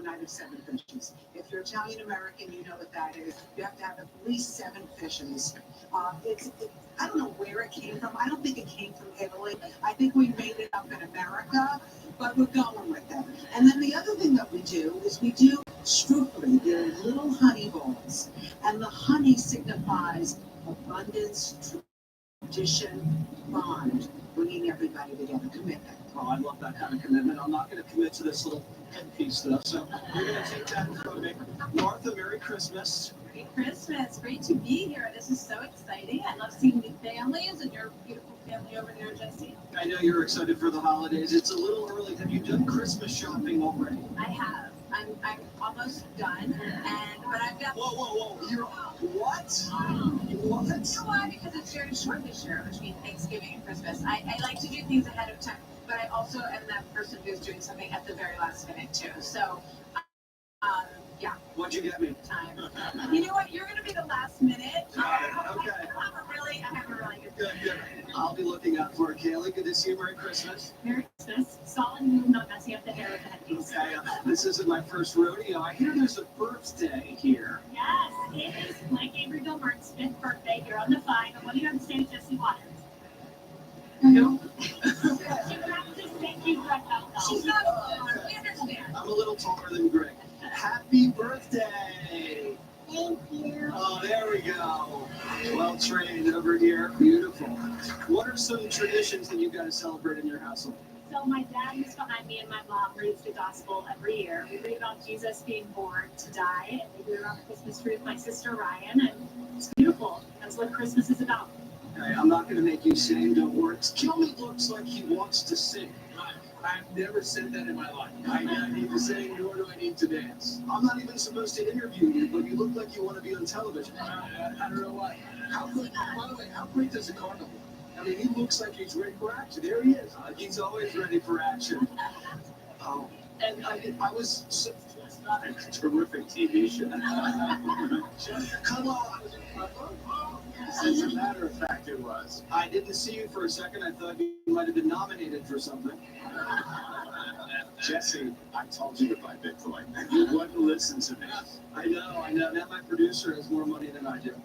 night of 7 fishes. If you're Italian American, you know what that is. You have to have at least 7 fishes. I don't know where it came from. I don't think it came from Italy. I think we made it up in America, but we're going with it. And then the other thing that we do is we do strufoli. They're little honey balls, and the honey signifies abundance, tradition, bond, bringing everybody together, commitment. Oh, I love that kind of commitment. I'm not going to commit to this little headpiece stuff, so we're going to take that from me. Martha, Merry Christmas. Merry Christmas. Great to be here. This is so exciting. I love seeing new families and your beautiful family over there, Jesse. I know you're excited for the holidays. It's a little early. Have you done Christmas shopping already? I have. I'm almost done, but I've got. Whoa! You're what? What? You know why? Because it's very short this year between Thanksgiving and Christmas. I like to do things ahead of time, but I also am that person who's doing something at the very last minute too. So, yeah. What'd you get me? Time. You know what? You're going to be the last minute. Okay. I have a really good. Good. I'll be looking out for it, Kaylee. Good to see you. Merry Christmas. Merry Christmas. Solid move, not messing up the hair with the headpiece. Okay. This isn't my first rodeo. I hear there's a birthday here. Yes, it is like Avery Gilbert's 5th birthday here on the Vine. And what do you have to say to Jesse Waters? No. She would have to just thank you for that help. She's not alone. We understand. I'm a little taller than Greg. Happy birthday! Thank you. Oh, there we go. Well trained over here. Beautiful. What are some traditions that you guys celebrate in your household? So my dad who's behind me and my mom reads the gospel every year. We read about Jesus being born to die, and we do it around the Christmas tree with my sister Ryan, and it's beautiful. That's what Christmas is about. Okay, I'm not going to make you sing. Don't worry. Kelly looks like he wants to sing. I've never said that in my life. I don't need to sing, nor do I need to dance. I'm not even supposed to interview you, but you look like you want to be on television. I don't know why. By the way, how great does the carnival? I mean, he looks like he's ready for action. There he is. He's always ready for action. Oh, and I was... It's not a terrific TV show. Come on. As a matter of fact, it was. I didn't see you for a second. I thought you might have been nominated for something. Jesse, I told you to buy Bitcoin. You wouldn't listen to me. I know. Now my producer has more money than I do.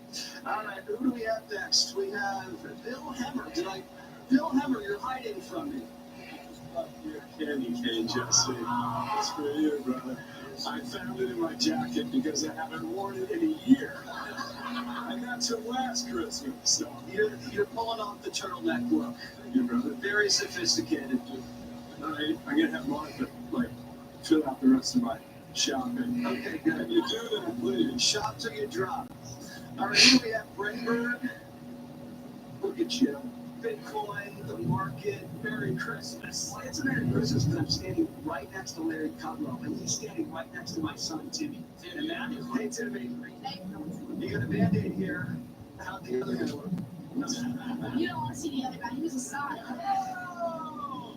All right, who do we have next? We have Bill Hemmer. Bill Hemmer, you're hiding from me. Your candy cane, Jesse. It's for you, brother. I found it in my jacket because I haven't worn it in a year. I got to last Christmas, so You're pulling off the turtleneck look. you, brother. Very sophisticated. All right, I'm gonna have Martha fill out the rest of my shopping. Okay, good. Can you do that, please? Shop till you drop. All right, here we have Brenberg. Look at you. Bitcoin, the market, Merry Christmas. Well, it's a Merry Christmas because I'm standing right next to Larry Kudlow, and he's standing right next to my son, Timmy. And Matthew. Hey, Timmy. You got a Band-Aid here. How'd the other guy look? You don't want to see the other guy. He was a star. Oh,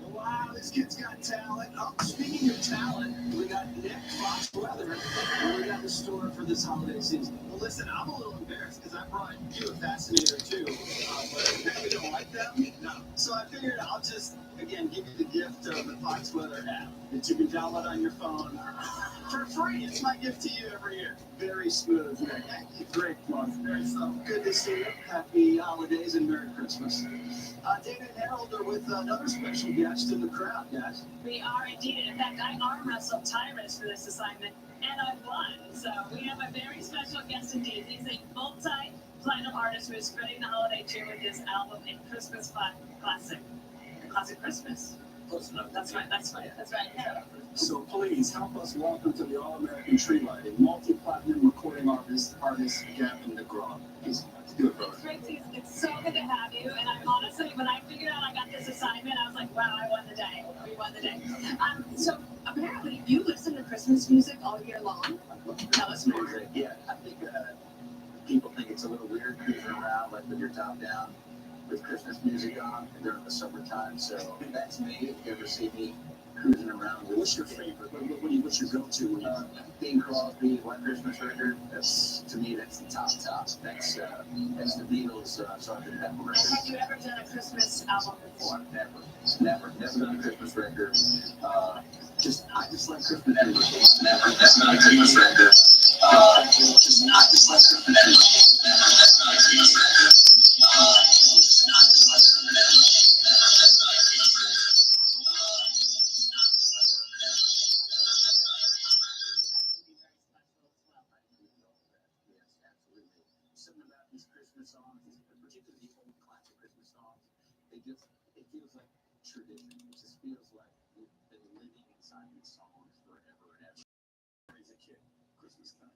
wow, this kid's got talent. Oh, speaking of talent, we got Nick Fox-Weather, and we got the store for this holiday season. Well, listen, I'm a little embarrassed because I brought you a fascinator too, but apparently you don't like them. No. So I figured I'll just, again, give you the gift of the Fox Weather app that you can download on your phone for free. It's my gift to you every year. Very smooth. Thank you. Great, Mark. Very so. Good to see you. Happy holidays and Merry Christmas. Dana and Harold are with another special guest in the crowd, guys. We are indeed. In fact, I arm wrestled Tyrus for this assignment, and I won. So we have a very special guest indeed. He's a multi-platinum artist who is spreading the holiday cheer with his album and Christmas classic. Classic Christmas. Close enough. That's right. Yeah. So please help us welcome to the All-American Tree Lighting multi-platinum recording artist Gavin DeGraw. Please do it, brother. It's so good to have you. And I'm honestly, when I figured out I got this assignment, I was like, wow, I won the day. We won the day. So apparently you listen to Christmas music all year long. Tell us more. Yeah, I think people think it's a little weird cruising around like with your top down with Christmas music on during the summertime. So that's me. If you ever see me cruising around, What's your favorite? What's your go-to? When you Bing Crosby, One Christmas Record? That's to me, that's the top. That's the Beatles, Sgt. Pepper record. And have you ever done a Christmas album before? Never done a Christmas record. I just like Christmas music. That's not a good perspective. Not just like Christmas music. Yes, absolutely. Something about these Christmas songs, particularly the old classic Christmas songs, it feels like tradition. It just feels like we've been living inside these songs forever and ever. As a kid, Christmas time.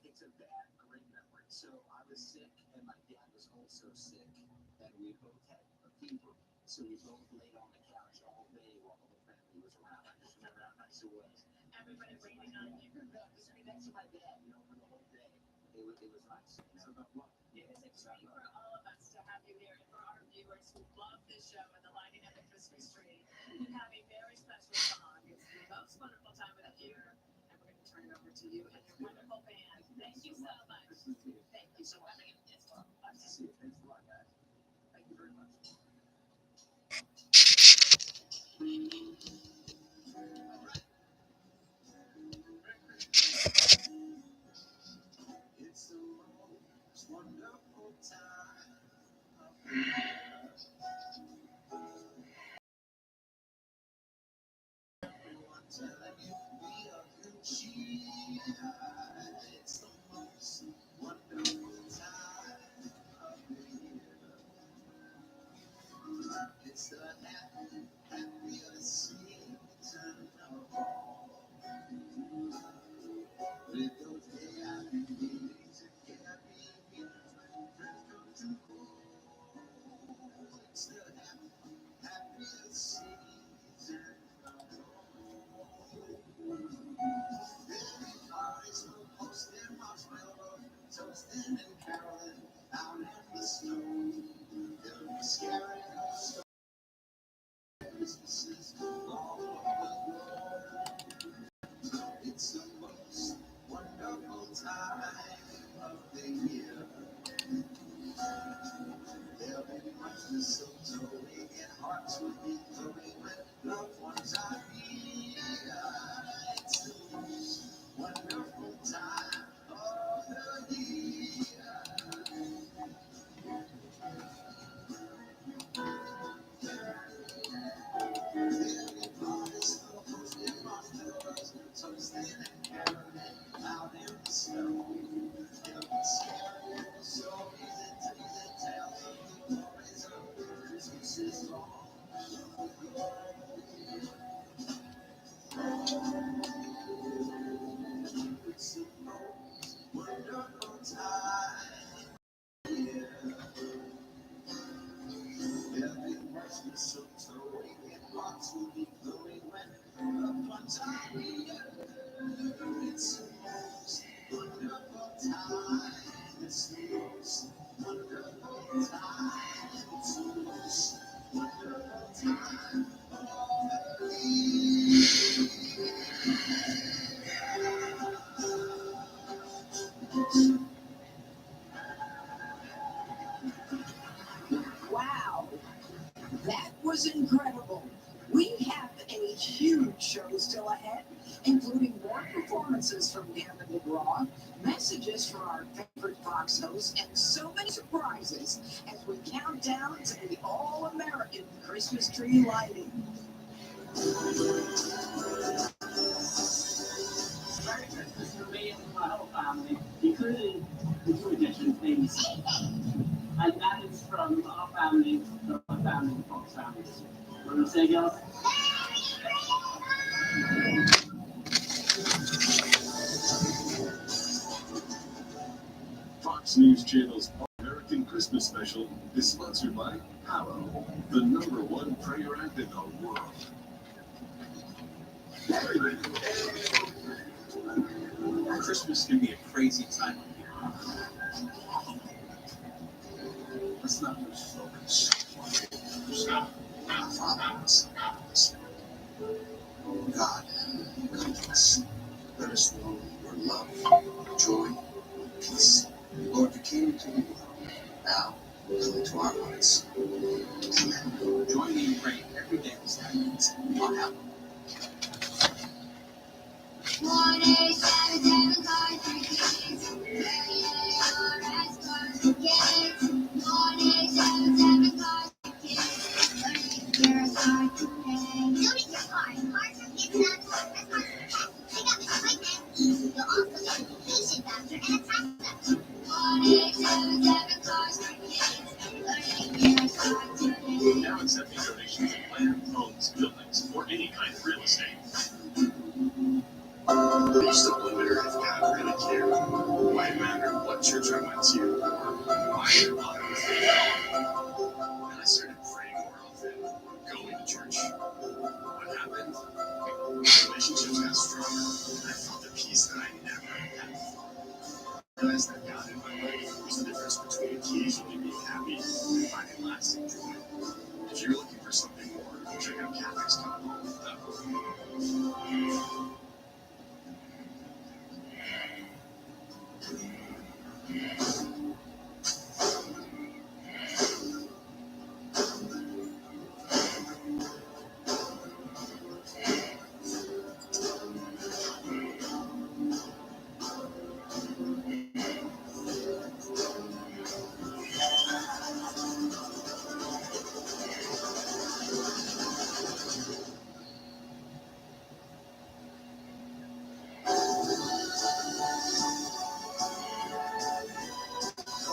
It's a bad, great memory. So I was sick, and my dad was also sick, and we both had a fever. So we both laid on the couch all day while the whole family was around. I just remember how nice it was. Everybody waiting on you. Just be next to my dad, for the whole day. It was nice. It's about love. It is a treat for all of us to have you here, and for our viewers who love this show and the lighting of the Christmas tree. We have a very special song. It's the most wonderful time of the year, and we're going to turn it over to you and your wonderful band. Thank you so much. Thank you so much. It's fun. Nice to see you. Thanks a lot, guys. Thank you very much. It's the most wonderful time of the year. Everyone telling you we are good cheer. It's the most wonderful time of the year. It's the happiest season of all. With those happy days and happy years when friends come to hold. It's the happiest season of all. Everybody's full posting marshmallows, toasting and caroling out in the snow. They'll be scaring us. Christmases all over the world. It's the most wonderful time of the year. There'll be much mistletoe and hearts will be glowing when loved ones are near. It's the most wonderful time of the year. Everybody's full of posting marshmallows, toasting and caroling out in the snow. They'll be sharing the stories and teasing tales of the glories of Christmases long ago. It's the most wonderful time of year. There'll be much mistletoe and hearts will be glowing when loved ones are near. It's the most wonderful time. It's the most wonderful time. It's the most wonderful time of the year. Wow, that was incredible. We have a huge show still ahead, including more performances from Gavin DeGraw, messages from our favorite Fox hosts, and so many surprises as we count down to the all-American Christmas tree lighting. Merry Christmas from me and my whole family, including the two additional things. And that is from our family to our family, Fox families. Want to say, girls? Fox News Channel's American Christmas Special is sponsored by Hallow, the #1 prayer act in the world. Christmas can be a crazy time of year. Let's not lose focus. Stop. God, come to us. Let us know your love, joy, peace. Lord, you came into the world. Now, come into our hearts. Amen. Join me in praying every day this night on Halloween. Now accepting donations of land, homes, buildings, or any kind of real estate. I used to wonder if God really cared. Why it matter what church I went to or why I thought it was there. And I started praying more often, going to church. What happened? My relationships got stronger, and I felt the peace that I never had before. I realized that God in my life was the difference between occasionally being happy and finding lasting joy. If you're looking for something more, check out CatholicScotland.org.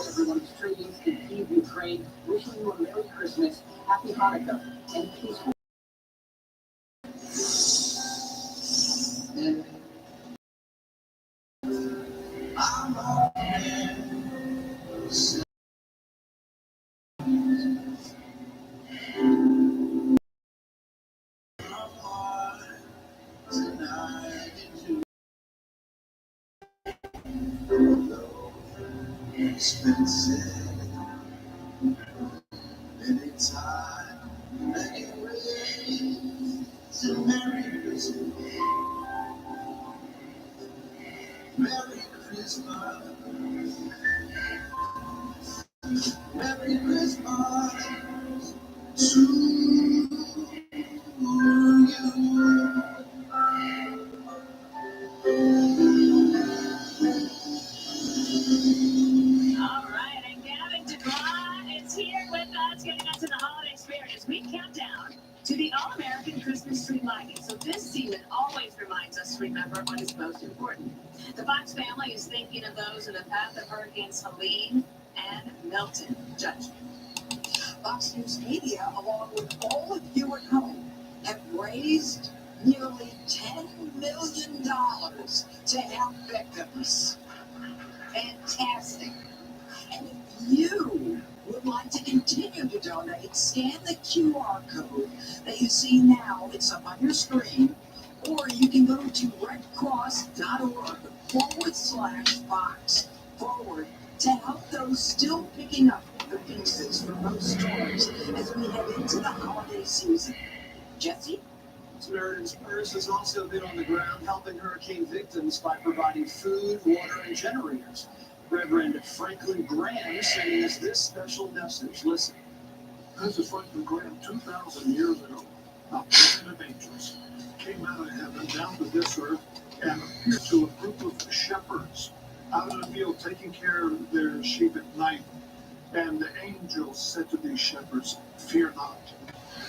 Everyone, it's Trees in Kyiv, Ukraine, wishing you a Merry Christmas, Happy Hanukkah, and peaceful. Expensive, anytime, anyway. So Merry Christmas, Merry Christmas, Merry Christmas to you. All right, and Gavin DeGraw is here with us, getting us in the holiday spirit as we count down to the All-American Christmas tree lighting. So this season always reminds us to remember what is most important. The Fox family is thinking of those in the path of Hurricanes Helene and Milton. Judge. Fox News Media, along with all of you at home, have raised nearly $10 million to help victims. Fantastic. And if you would like to continue to donate, scan the QR code that you see now. It's up on your screen. Or you can go to redcross.org/Fox to help those still picking up the pieces from those storms as we head into the holiday season. Jesse? Samaritan's Purse has also been on the ground helping hurricane victims by providing food, water, and generators. Reverend Franklin Graham sending us this special message. Listen. This is Franklin Graham 2,000 years ago. A band of angels came out of heaven down to this earth and appeared to a group of shepherds out in the field taking care of their sheep at night. And the angels said to these shepherds, "Fear not,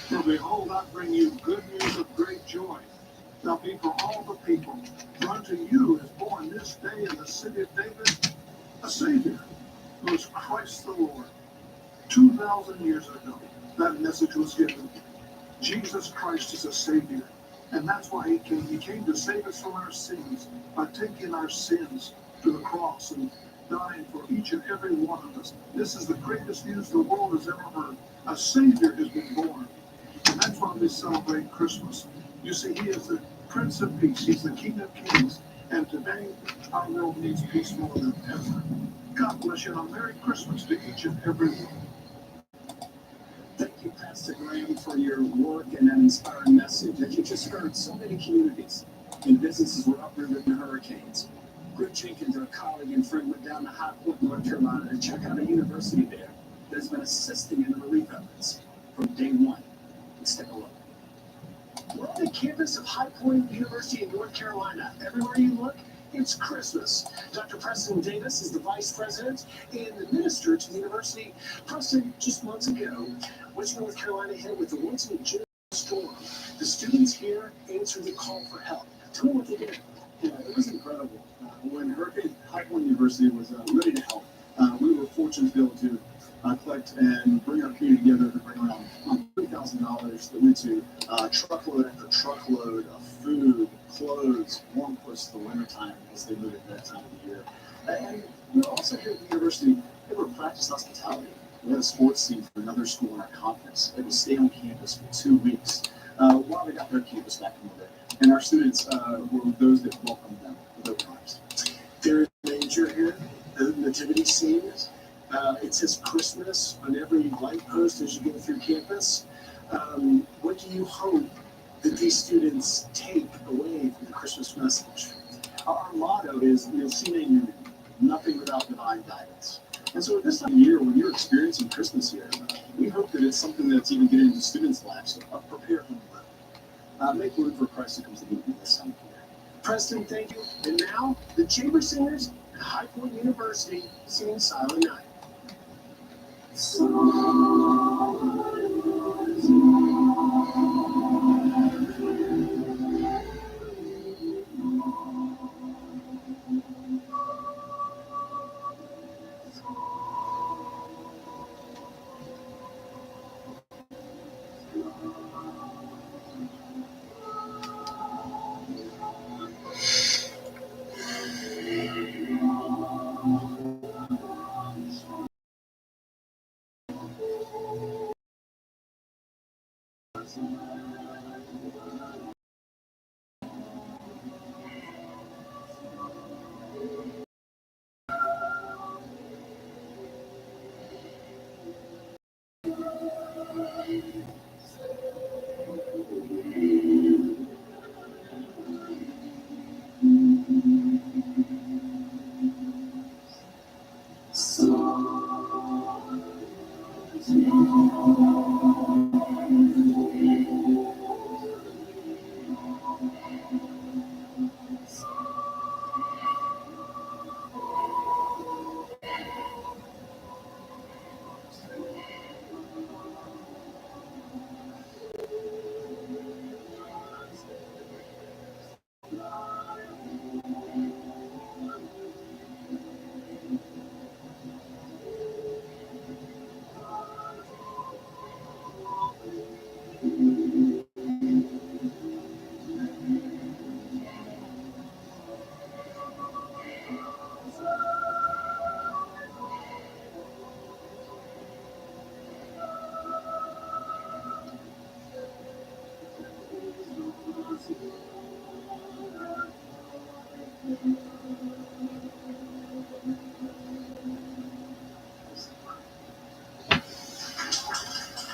for behold, I bring you good news of great joy. Now be for all the people, for unto you is born this day in the city of David a Savior, who is Christ the Lord." 2,000 years ago, that message was given. Jesus Christ is a Savior, and that's why He came. He came to save us from our sins by taking our sins to the cross and dying for each and every one of us. This is the greatest news the world has ever heard. A Savior has been born, and that's why we celebrate Christmas. You see, He is the Prince of Peace. He's the King of Kings, and today our world needs peace more than ever. God bless you, and a Merry Christmas to each and every one. Thank you, Pastor Graham, for your work and that inspiring message. As you just heard, so many communities and businesses were uprooted in hurricanes. Greg Jenkins, our colleague and friend, went down to High Point, North Carolina, to check out a university there that has been assisting in the relief efforts from day one. Let's take a look. the campus of High Point University in North Carolina. Everywhere you look, it's Christmas. Dr. Preston Davis is the vice president and the minister to the university. Preston, just months ago, Western North Carolina hit with the once-in-a-generation storm. The students here answered the call for help. Tell me what they did. Yeah, it was incredible. When Hurricane High Point University was ready to help, we were fortunate to be able to collect and bring our community together to bring around $30,000 that went to truckload after truckload of food, clothes, warm clothes to the wintertime as they move into that time of the year. And we were also here at the university, they were practice hospitality. We had a sports team for another school in our conference. They would stay on campus for 2 weeks while they got their campus back in order. And our students were those that welcomed them with open arms. There is danger here, the nativity scenes. It says Christmas on every light post as you get through campus. What do you hope that these students take away from the Christmas message? Our motto is, sine unum, nothing without divine guidance. And so at this time of year, when you're experiencing Christmas here, we hope that it's something that's even getting into students' lives. So prepare them well. Make room for Christ to come to you this time of year. Preston, thank you. And now, the chamber singers at High Point University singing Silent Night.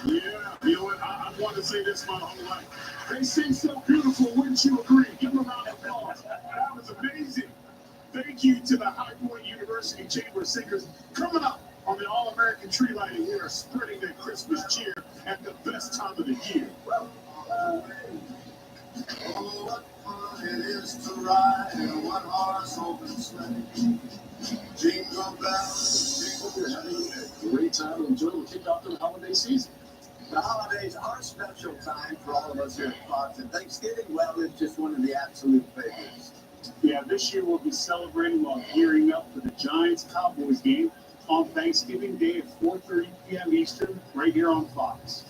Yeah, you know what? I wanted to say this my whole life. They sing so beautiful, wouldn't you agree? Give them a round of applause. That was amazing. Thank you to the High Point University Chamber of Singers coming up on the All-American Tree Lighting. We are spreading their Christmas cheer at the best time of the year. Oh, what fun it is to ride in a one-horse open sleigh. Jingle bells, Hope you're having a great time and enjoy the kickoff to the holiday season. The holidays are a special time for all of us here at Fox, and Thanksgiving, well, it's just one of the absolute favorites. Yeah, this year we'll be celebrating while gearing up for the Giants-Cowboys game on Thanksgiving Day at 4:30 p.m. Eastern, right here on Fox.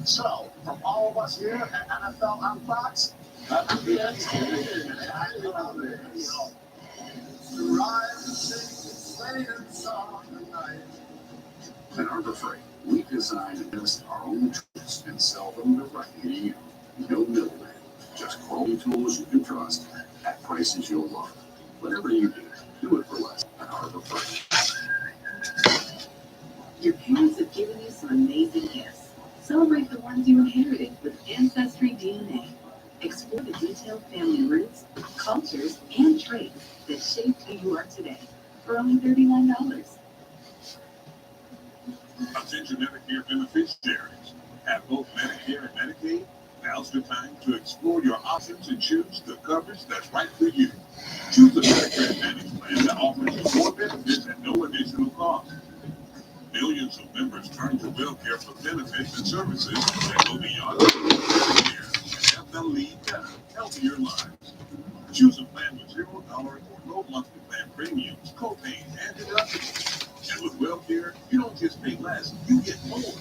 So, from all of us here at NFL on Fox, happy Thanksgiving. Happy holidays. to ride and sing a sleighing song tonight. At Harbor Freight, we design and test our own tools and sell them directly to you. No middleman, just quality tools you can trust at prices you'll love. Whatever you do it for less at Harbor Freight. Your parents have given you some amazing gifts. Celebrate the ones you inherited with Ancestry DNA. Explore the detailed family roots, cultures, and traits that shaped who you are today for only $39. Attention Medicare beneficiaries. Have both Medicare and Medicaid? Now's the time to explore your options and choose the coverage that's right for you. Choose the Medicare Advantage plan that offers you more benefits at no additional cost. Millions of members turn to WellCare for benefits and services that go beyond Medicare and help them lead better, healthier lives. Choose a plan with $0 or low monthly plan premiums, co-pays, and deductibles. And with WellCare, you don't just pay less, you get more.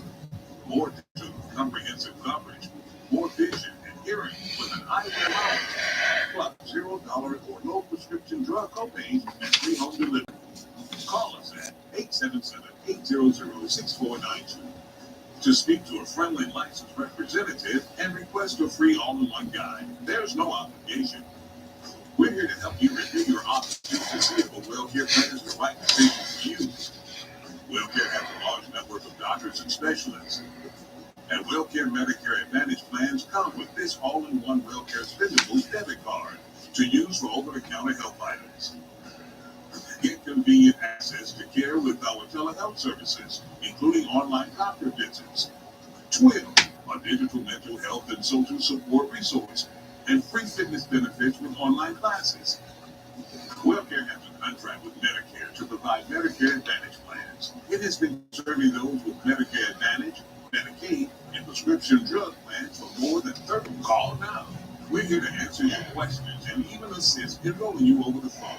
More to comprehensive coverage, more vision and hearing with an eyewear allowance, plus $0 or low prescription drug co-pays and free home delivery. Call us at 877-800-6492 to speak to a friendly licensed representative and request a free all-in-one guide. There's no obligation. We're here to help you review your options to see if a WellCare plan is the right decision for you. WellCare has a large network of doctors and specialists. And WellCare Medicare Advantage plans come with this all-in-one WellCare spendable debit card to use for over-the-counter health items. Get convenient access to care with our telehealth services, including online doctor visits, Twill, a digital mental health and social support resource, and free fitness benefits with online classes. WellCare has a contract with Medicare to provide Medicare Advantage plans. It has been serving those with Medicare Advantage, Medicaid, and prescription drug plans for more than 30. Call now. We're here to answer your questions and even assist enrolling you over the phone.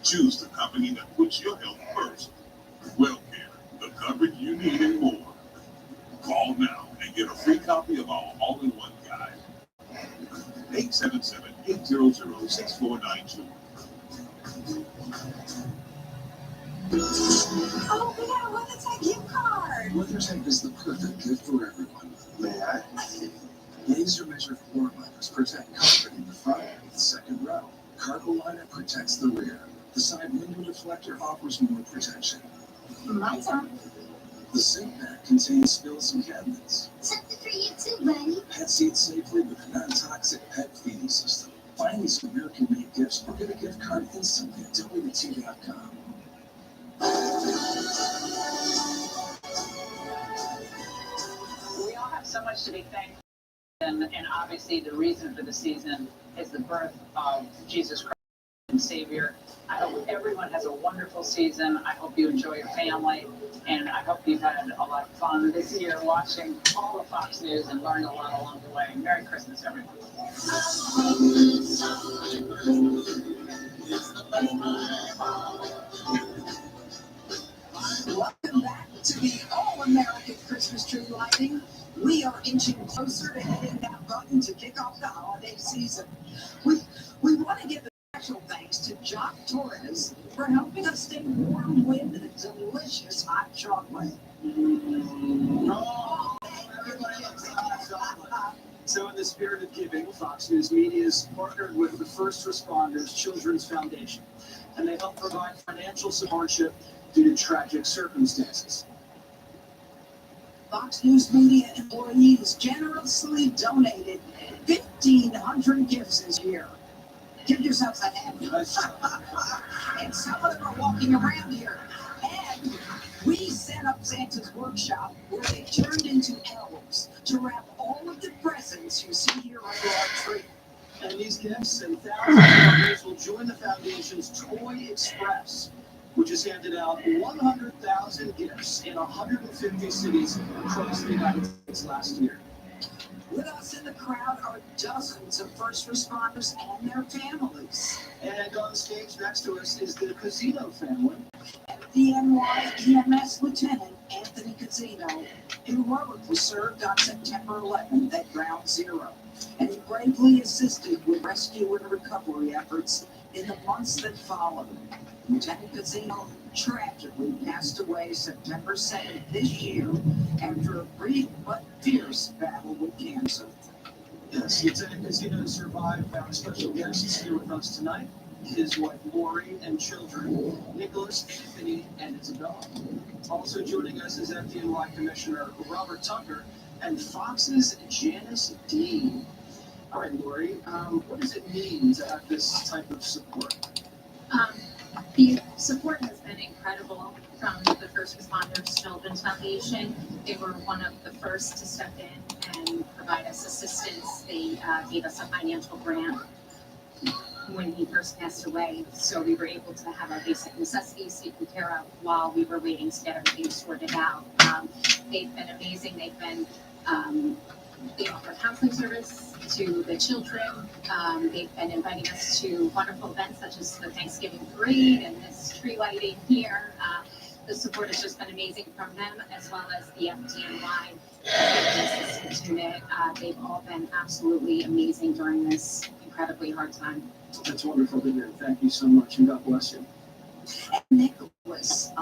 Choose the company that puts your health first. WellCare, the coverage you need and more. Call now and get a free copy of our all-in-one guide. 877-800-6492. Oh, we got a WeatherTech gift card. WeatherTech is the perfect gift for everyone. May I? Laser measured floor liners protect comfort in the front and the second row. Cargo liner protects the rear. The side window deflector offers more protection. My turn. The sink bag contains spills and cabinets. Something for you too, buddy. Pet seat safely with a non-toxic pet feeding system. Find these American-made gifts or get a gift card instantly at WT.com. We all have so much to be thankful for, and obviously the reason for the season is the birth of Jesus Christ and Savior. I hope everyone has a wonderful season. I hope you enjoy your family, and I hope you've had a lot of fun this year watching all of Fox News and learned a lot along the way. Merry Christmas, everyone. Welcome back to the All-American Christmas tree lighting. We are inching closer to hitting that button to kick off the holiday season. We want to give a special thanks to Jock Torres for helping us stay warm with a delicious hot chocolate. Oh, everybody loves the hot chocolate. So in the spirit of giving, Fox News Media has partnered with the First Responders Children's Foundation, and they help provide financial support due to tragic circumstances. Fox News Media employees generously donated 1,500 gifts this year. Give yourselves a hand. And some of them are walking around here. And we set up Santa's workshop where they turned into elves to wrap all of the presents you see here under our tree. And these gifts and thousands of others will join the foundation's Toy Express, which has handed out 100,000 gifts in 150 cities across the United States last year. With us in the crowd are dozens of first responders and their families. And on stage next to us is the Casino family. FDNY EMS Lieutenant Anthony Casino heroically served on September 11th at Ground Zero, and he bravely assisted with rescue and recovery efforts in the months that followed. Lieutenant Casino tragically passed away September 2nd this year after a brief but fierce battle with cancer. Yes, Lieutenant Casino survived. Our special guests here with us tonight, his wife Lori and children, Nicholas, Anthony, and Isabella. Also joining us is FDNY Commissioner Robert Tucker and Fox's Janice Dean. All right, Lori, what does it mean to have this type of support? The support has been incredible. incredible from the First Responders Children's Foundation. They were one of the first to step in and provide us assistance. They gave us a financial grant when he first passed away, so we were able to have our basic necessities taken care of while we were waiting to get everything sorted out. They've been amazing. They offer counseling service to the children. They've been inviting us to wonderful events such as the Thanksgiving parade and this tree lighting here. The support has just been amazing from them, as well as the FDNY assistance unit. They've all been absolutely amazing during this incredibly hard time. That's wonderful to hear. Thank you so much, and God bless you. And Nicholas,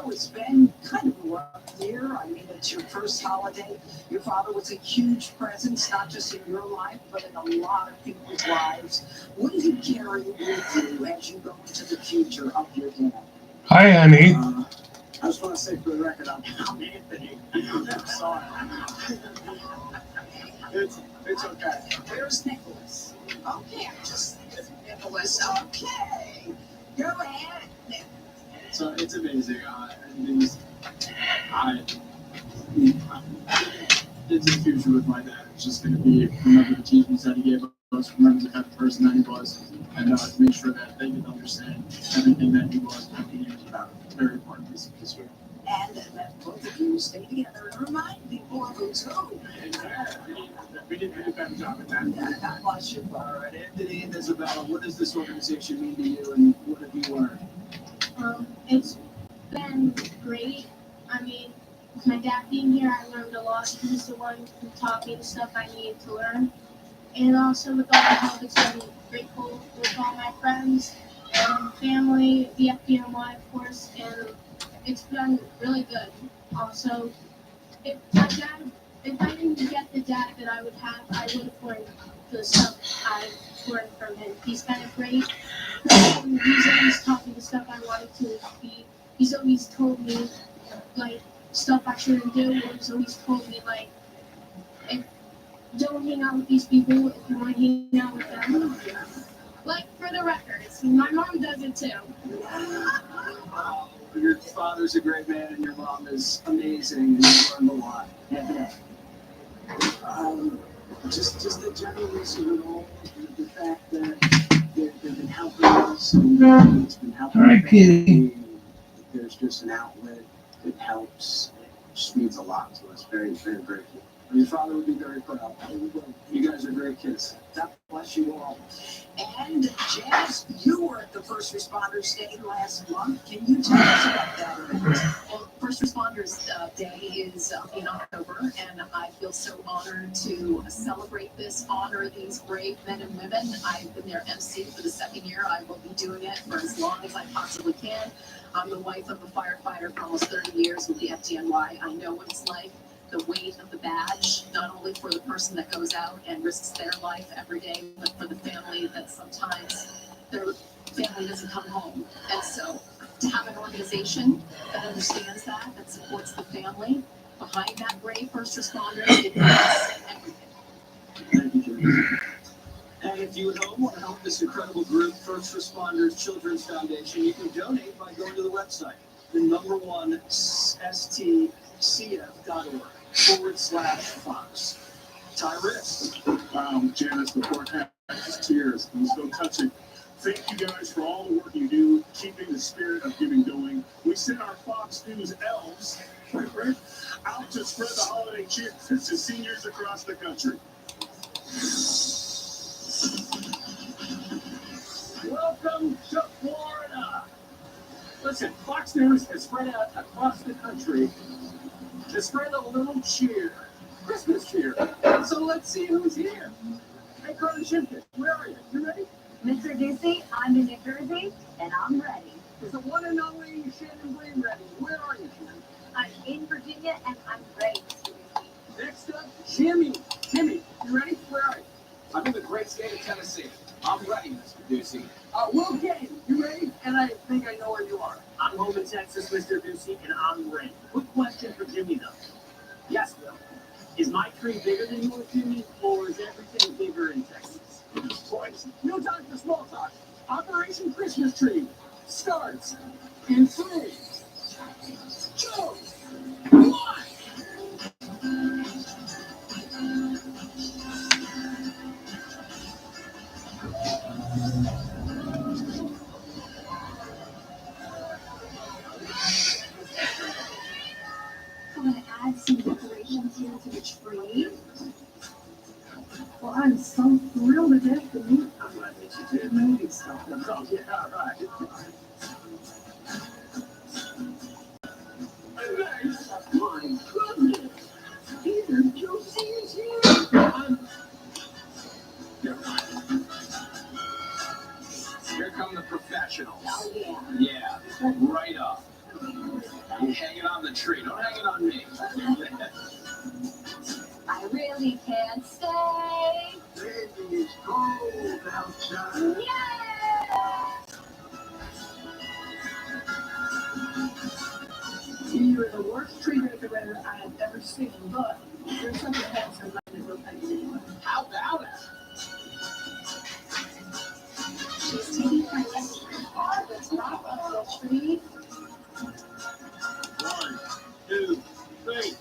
it's been kind of a rough year. I mean, it's your first holiday. Your father was a huge presence, not just in your life, but in a lot of people's lives. What does he carry with you as you go into the future of your dad? Hi, Annie. I just want to say for the record, I'm Anthony. I'm sorry. It's okay. Where's Nicholas? Okay, I'm just thinking Nicholas. Okay. Go ahead. So it's amazing. It's a future with my dad. It's just going to be remember the teachings that he gave us, remember the type of person that he was, and to make sure that they can understand everything that he was and he was about. It's a very important piece of history. And that both of you stay together and remind people of who's who. We did a better job at that. Yeah, God bless you. All right, Anthony and Isabella, what does this organization mean to you, and what have you learned? It's been great. I mean, with my dad being here, I learned a lot. He's the one who taught me the stuff I needed to learn. And also with all the help, it's been grateful with all my friends and family, the FDNY, of course, and it's been really good. Also, if I didn't get the dad that I would have, I would have learned the stuff I've learned from him. He's been a great. He's always taught me the stuff I wanted to be. He's always told me like stuff I shouldn't do. He's always told me like, don't hang out with these people if you want to hang out with them. Like for the record, my mom does it too. Your father's a great man, and your mom is amazing, and you learned a lot. Just the generalness of it all, the fact that they've been helping us, and it's been helping us. There's just an outlet that helps. It just means a lot to us. Very, very grateful. Your father would be very proud. You guys are great kids. God bless you all. And Jazz, you were at the First Responders Day last month. Can you tell us about that? Well, First Responders Day is in October, and I feel so honored to celebrate this, honor these brave men and women. I've been their MC for the second year. I will be doing it for as long as I possibly can. I'm the wife of a firefighter for almost 30 years with the FDNY. I know what it's like. The weight of the badge, not only for the person that goes out and risks their life every day, but for the family that sometimes their family doesn't come home. And so to have an organization that understands that supports the family behind that brave first responder, it means everything. Thank you, Jimmy. And if you at home want to help this incredible group, First Responders Children's Foundation, you can donate by going to the website, the number one stcf.org/Fox. Tyrus. Wow, Janice, the poor has tears. It was so touching. Thank you guys for all the work you do, keeping the spirit of giving going. We sent our Fox News elves out to spread the holiday cheer to seniors across the country. Welcome to Florida. Listen, Fox News has spread out across the country to spread a little cheer, Christmas cheer. So let's see who's here. Hey, Carly Shimkin, where are you? You ready? Mr. Ducey, I'm in New Jersey, and I'm ready. Is the one and only Shannon Blaine ready? Where are you, Shannon? I'm in Virginia, and I'm ready, Mr. Ducey. Next up, Jimmy. Jimmy, you ready? Where are you? I'm in the great state of Tennessee. I'm ready, Mr. Ducey. Will Kane, you ready? And I think I know where you are. I'm home in Texas, Mr. Ducey, and I'm ready. Quick question for Jimmy, though. Yes, Will. Is my tree bigger than yours, Jimmy, or is everything bigger in Texas? Boys, no time for small talk. Operation Christmas Tree starts In 3, 2, 1. I'm gonna add some decorations here to the tree. Well, I'm so thrilled to death to meet. I'm glad that you did. Maybe something. Oh, yeah, all right. My goodness. Peter Josie is here. Here come the professionals. Oh, yeah. Yeah, right up. You hang it on the tree. Don't hang it on me. I really can't stay. Baby, it's cold outside. You're the worst tree decorator I have ever seen, but there's something else in mind that anyway. How about it? She's taking my off the top of the tree. 1, 2, 3.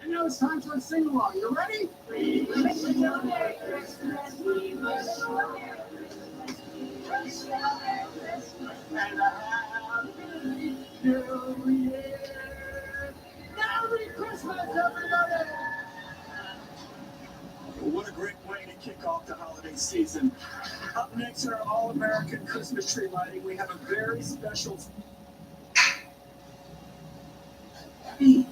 And now it's time for a sing-along. You ready? We wish you a Merry Christmas. We wish you a Merry Christmas. We wish you a Merry Christmas. And a Happy New Year. Merry Christmas, everybody! Well, what a great way to kick off the holiday season. Up next in our All-American Christmas tree lighting, we have a very special...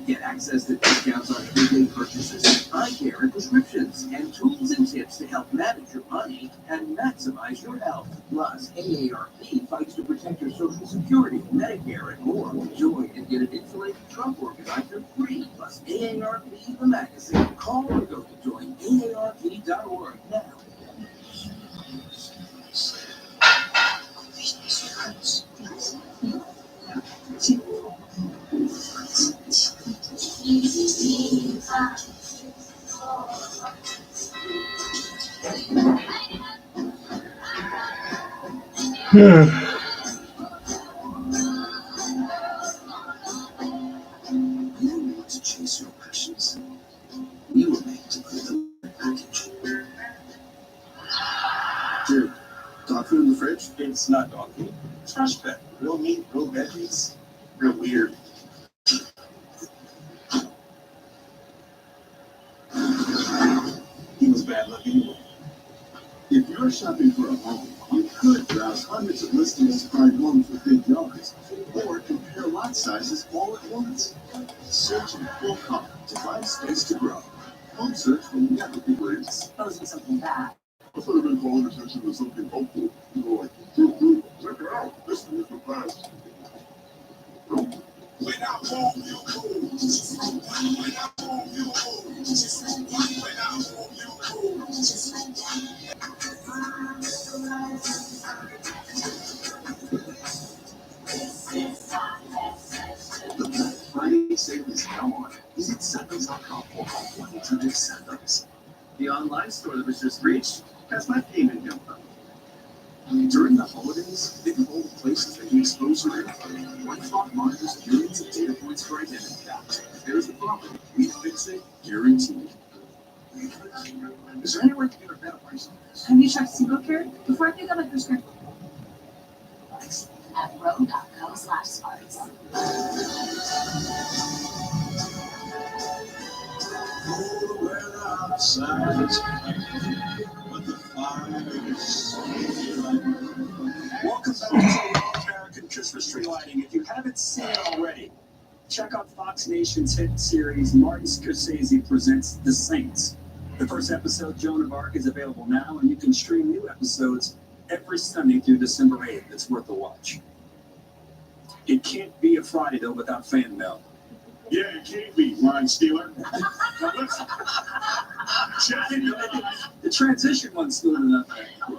Get access to discounts on everyday purchases, eye care and prescriptions, and tools and tips to help manage your money and maximize your health. Plus, AARP fights to protect your Social Security, Medicare, and more. Join and get an insulated trunk organizer free. Plus, AARP the magazine. Call or go to joinaarp.org now. You need to chase your passions. We were made to put them in a package. Dude, dog food in the fridge? It's not dog food. It's fresh pet. Real meat, real veggies. Real weird. He was bad luck anyway. If you're shopping for a home, you could browse hundreds of listings to find homes with big yards, or compare lot sizes all at once. Search in full color to find space to grow. Home search will never be great. Exposing something bad. I could have been calling attention to something hopeful. You go like, check it out. This is the past. When I'm home, you're cool. Just like that. When I'm home, you're cool. Just like that. When I'm home, you're cool. Just like that. The Black Friday sale is now on. Visit Santos.com for all 100 Santos. The online store that was just reached has my payment number. During the holidays, think of all the places that you expose your info. LifeLock monitors millions of data points for identity theft. If there's a problem, we fix it, guaranteed. Is there any way to get a better price on this? Have you checked single care before I pick up a prescription? At row.co/smarts. The weather outside is cloudy, but the fire is Welcome back to the All-American Christmas tree lighting. If you haven't seen it already, check out Fox Nation's hit series, Martin Scorsese Presents The Saints. The first episode, Joan of Arc, is available now, and you can stream new episodes every Sunday through December 8th. It's worth a watch. It can't be a Friday, though, without fan mail. Yeah, it can't be, line stealer. Now listen, check in your eyes. The transition wasn't smooth enough.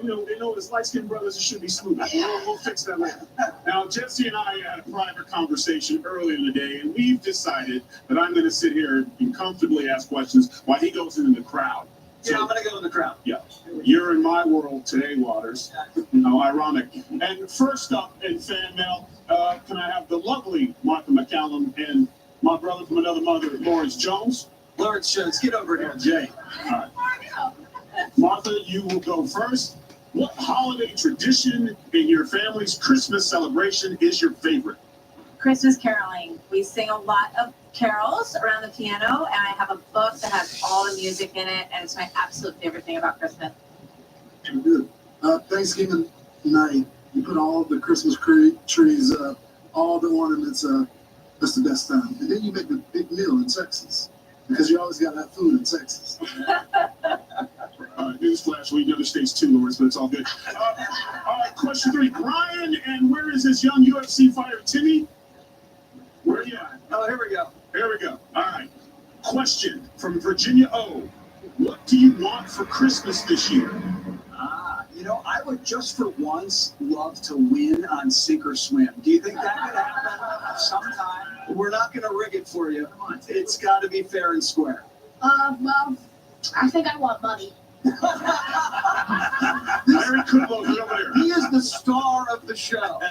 They know as light-skinned brothers, it should be smooth. We'll fix that later. Now, Jesse and I had a private conversation earlier in the day, and we've decided that I'm going to sit here and comfortably ask questions while he goes into the crowd. Yeah, I'm gonna go in the crowd. Yeah. You're in my world today, Waters. No, ironic. And first up in fan mail, can I have the lovely Martha McCallum and my brother from another mother, Lawrence Jones? Lawrence Jones, get over here, Jay. All right. Martha, you will go first. What holiday tradition in your family's Christmas celebration is your favorite? Christmas caroling. We sing a lot of carols around the piano, and I have a book that has all the music in it, and it's my absolute favorite thing about Christmas. Good. Thanksgiving night, you put all the Christmas trees up, all the ornaments up. That's the best time. And then you make a big meal in Texas, because you always got to have food in Texas. Newsflash, we know the states too, Lawrence, but it's all good. All right, question 3. Brian, and where is this young UFC fighter, Timmy? Where are you at? Oh, here we go. Here we go. All right. Question from Virginia O. What do you want for Christmas this year? You know, I would just for once love to win on sink or swim. Do you think that could happen sometime? We're not going to rig it for you. It's got to be fair and square. Well, I think I want money. Larry Kudlow is over there. He is the star of the show.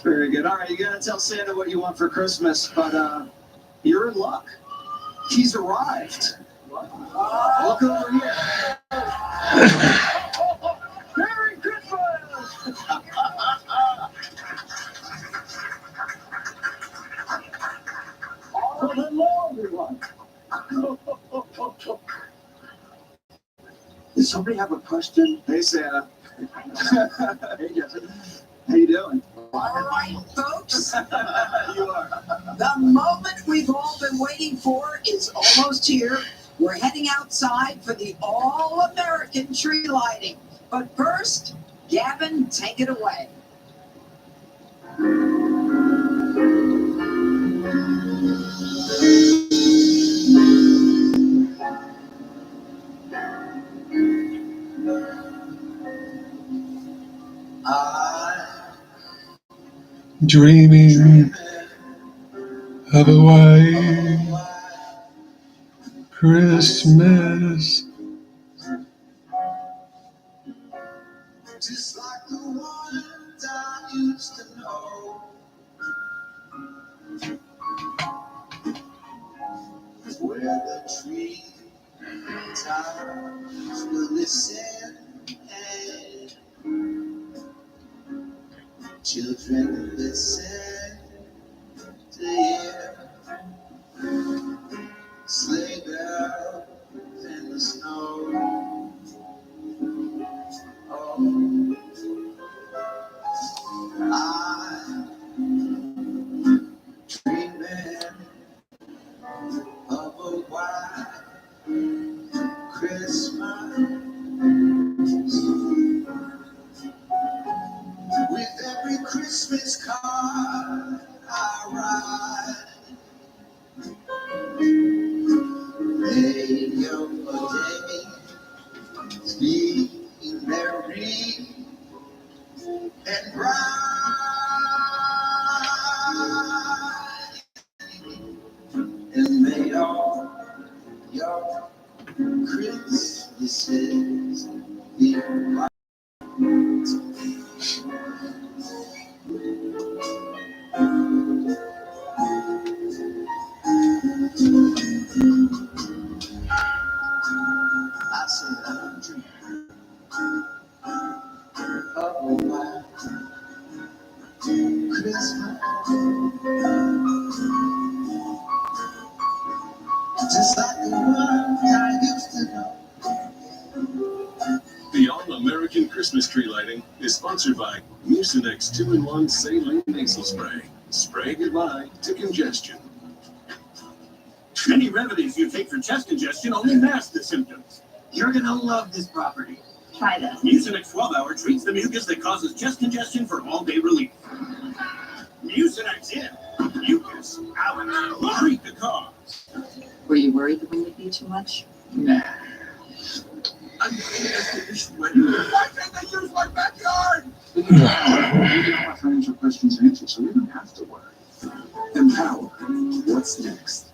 Very good. All right, you got to tell Santa what you want for Christmas, but you're in luck. He's arrived. Look over here. Merry Christmas! Oh, hello, everyone. Does somebody have a question? Hey, Santa. Hey, Jessica. How you doing? All right, folks. You are. The moment we've all been waiting for is almost here. We're heading outside for the all-American tree lighting. But first, Gavin, take it away. Dreaming of a white Christmas. Just like the ones I used to know. Where the tree tops will listen and children listen to hear sleigh bells in the snow. Oh, I'm dreaming of a white Christmas with every Christmas card I write. May your days be merry and bright, and may all your Christmases be white. I said I'm dreaming of a white Christmas, just like the ones I used to know. The All-American Christmas tree lighting is sponsored by Mucinex 2-in-1 Saline Nasal Spray. Spray goodbye to congestion. Any remedies you take for chest congestion only mask the symptoms. You're gonna love this property. Try this. Mucinex 12-hour treats the mucus that causes chest congestion for all-day relief. Mucinex in, mucus out. Treat the cause. Were you worried the wind would be too much? Nah. I'm finished wedding. Why can't they use my backyard? We can have our financial questions answered, so we don't have to worry. Empower. What's next?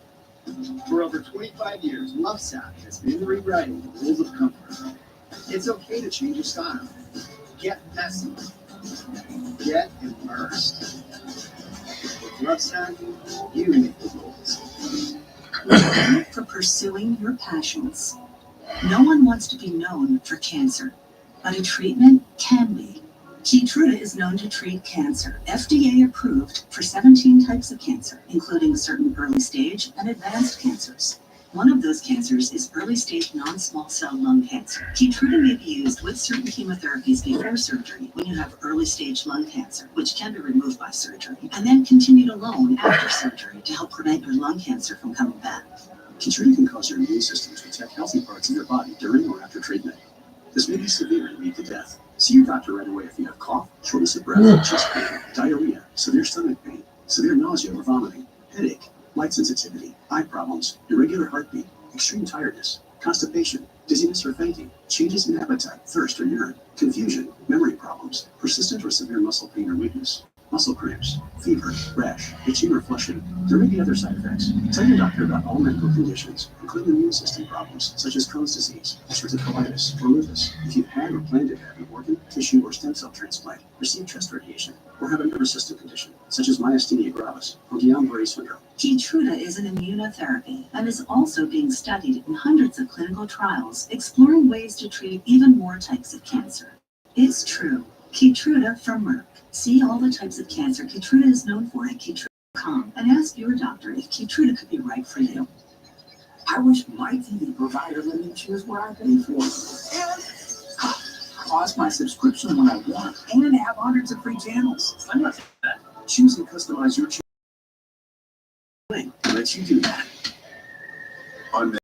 For over 25 years, Lovesac has been rewriting the rules of comfort. It's okay to change your style. Get messy. Get immersed. With Lovesac, you make the rules. Known for pursuing your passions. No one wants to be known for cancer, but a treatment can be. Keytruda is known to treat cancer, FDA approved for 17 types of cancer, including certain early stage and advanced cancers. One of those cancers is early stage non-small cell lung cancer. Keytruda may be used with certain chemotherapies before surgery when you have early stage lung cancer, which can be removed by surgery, and then continued alone after surgery to help prevent your lung cancer from coming back. Keytruda can cause your immune system to attack healthy parts of your body during or after treatment. This may be severe and lead to death. See your doctor right away if you have cough, shortness of breath, chest pain, diarrhea, severe stomach pain, severe nausea or vomiting, headache, light sensitivity, eye problems, irregular heartbeat, extreme tiredness, constipation, dizziness or fainting, changes in appetite, thirst or urine, confusion, memory problems, persistent or severe muscle pain or weakness, muscle cramps, fever, rash, itching or flushing. There may be other side effects. Tell your doctor about all medical conditions, including immune system problems such as Crohn's disease, ulcerative colitis, or lupus. If you've had or plan to have an organ, tissue, or stem cell transplant, receive chest radiation, or have a nervous system condition such as myasthenia gravis or Guillain-Barré syndrome. Keytruda is an immunotherapy and is also being studied in hundreds of clinical trials, exploring ways to treat even more types of cancer. It's true. Keytruda from Merck. See all the types of cancer Keytruda is known for at Keytruda.com and ask your doctor if Keytruda could be right for you. I wish my TV provider let me choose what I pay for. And pause my subscription when I want and have hundreds of free channels. I'm not saying that. Choose and customize your channel. Lets you do that. On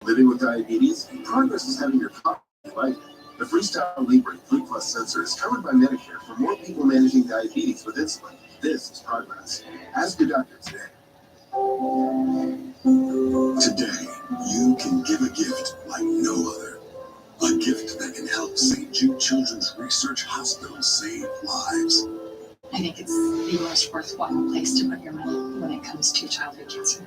living with diabetes, Progress is having your coffee right. The Freestyle Libre 3 Plus sensor is covered by Medicare for more people managing diabetes with insulin. This is Progress. Ask your doctor today. Today, you can give a gift like no other. A gift that can help St. Jude Children's Research Hospital save lives. I think it's the most worthwhile place to put your money when it comes to childhood cancer.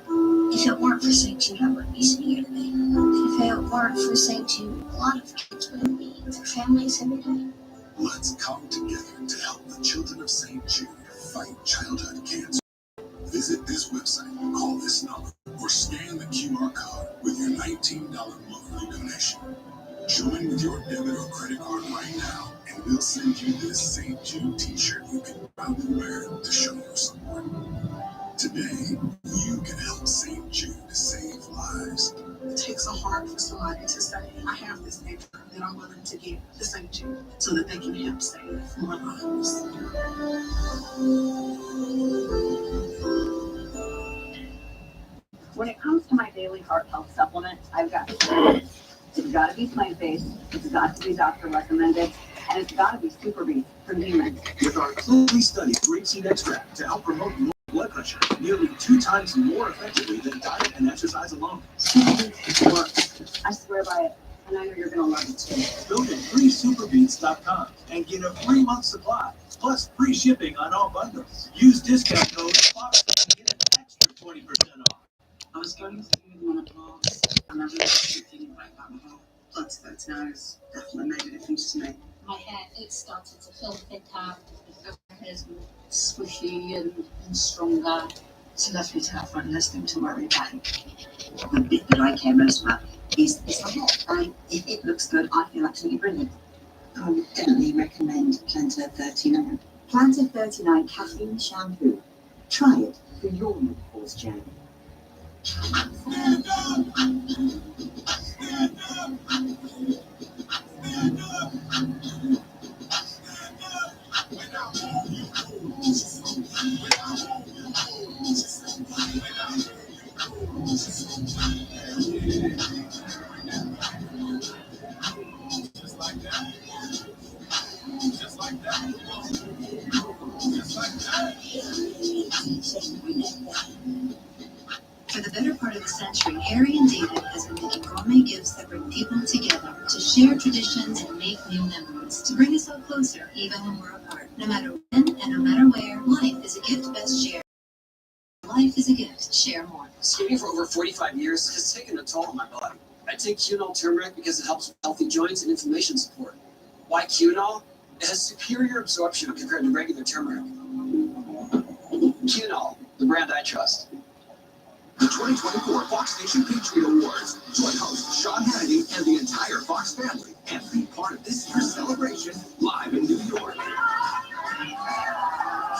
If it weren't for St. Jude, I wouldn't be sitting here today. If it weren't for St. Jude, a lot of kids wouldn't be with their families every day. Let's come together to help the children of St. Jude fight childhood cancer. Visit this website, call this number, or scan the QR code with your $19 monthly donation. Join with your debit or credit card right now, and we'll send you this St. Jude t-shirt you can proudly wear to show your support. Today, you can help St. Jude save lives. It takes a heart for somebody to say, I have this extra that I'm willing to give to St. Jude so that they can help save more lives. When it comes to my daily heart health supplement, I've got three. It's got to be plant-based, it's got to be doctor recommended, and it's got to be super beef from humans. With our clinically studied grapeseed extract to help promote low blood pressure, nearly 2 times more effectively than diet and exercise alone. It works. I swear by it, and I know you're going to love it too. Go to freesuperbeats.com and get a 3-month supply, plus free shipping on all bundles. Use discount code FOX and get an extra 20% off. I was going through menopause and I realized thinking about my heart. Blood to 39 has definitely made a difference to me. My hair, it started to feel thicker, my hair's more squishy and stronger. So left me to have one less thing to worry about. The bit that I care most about is the hair. If it looks good, I feel absolutely brilliant. I would definitely recommend Planter 39. Planter 39 Caffeine Shampoo. Try it for your menopause journey. Stand up. Stand up. Without all you rules. Without all you rules. Without all you rules. Just like that. Just like that. Just like that. For the better part of a century, Harry and David has been making gourmet gifts that bring people together to share traditions and make new memories, to bring us all closer, even when we're apart. No matter when and no matter where, life is a gift best shared. share more. Skiing for over 45 years has taken a toll on my body. I take Qunol turmeric because it helps with healthy joints and inflammation support. Why Qunol? It has superior absorption compared to regular turmeric. Qunol, the brand I trust. The 2024 Fox Nation Patriot Awards. Join host Sean Hannity and the entire Fox family and be part of this year's celebration live in New York.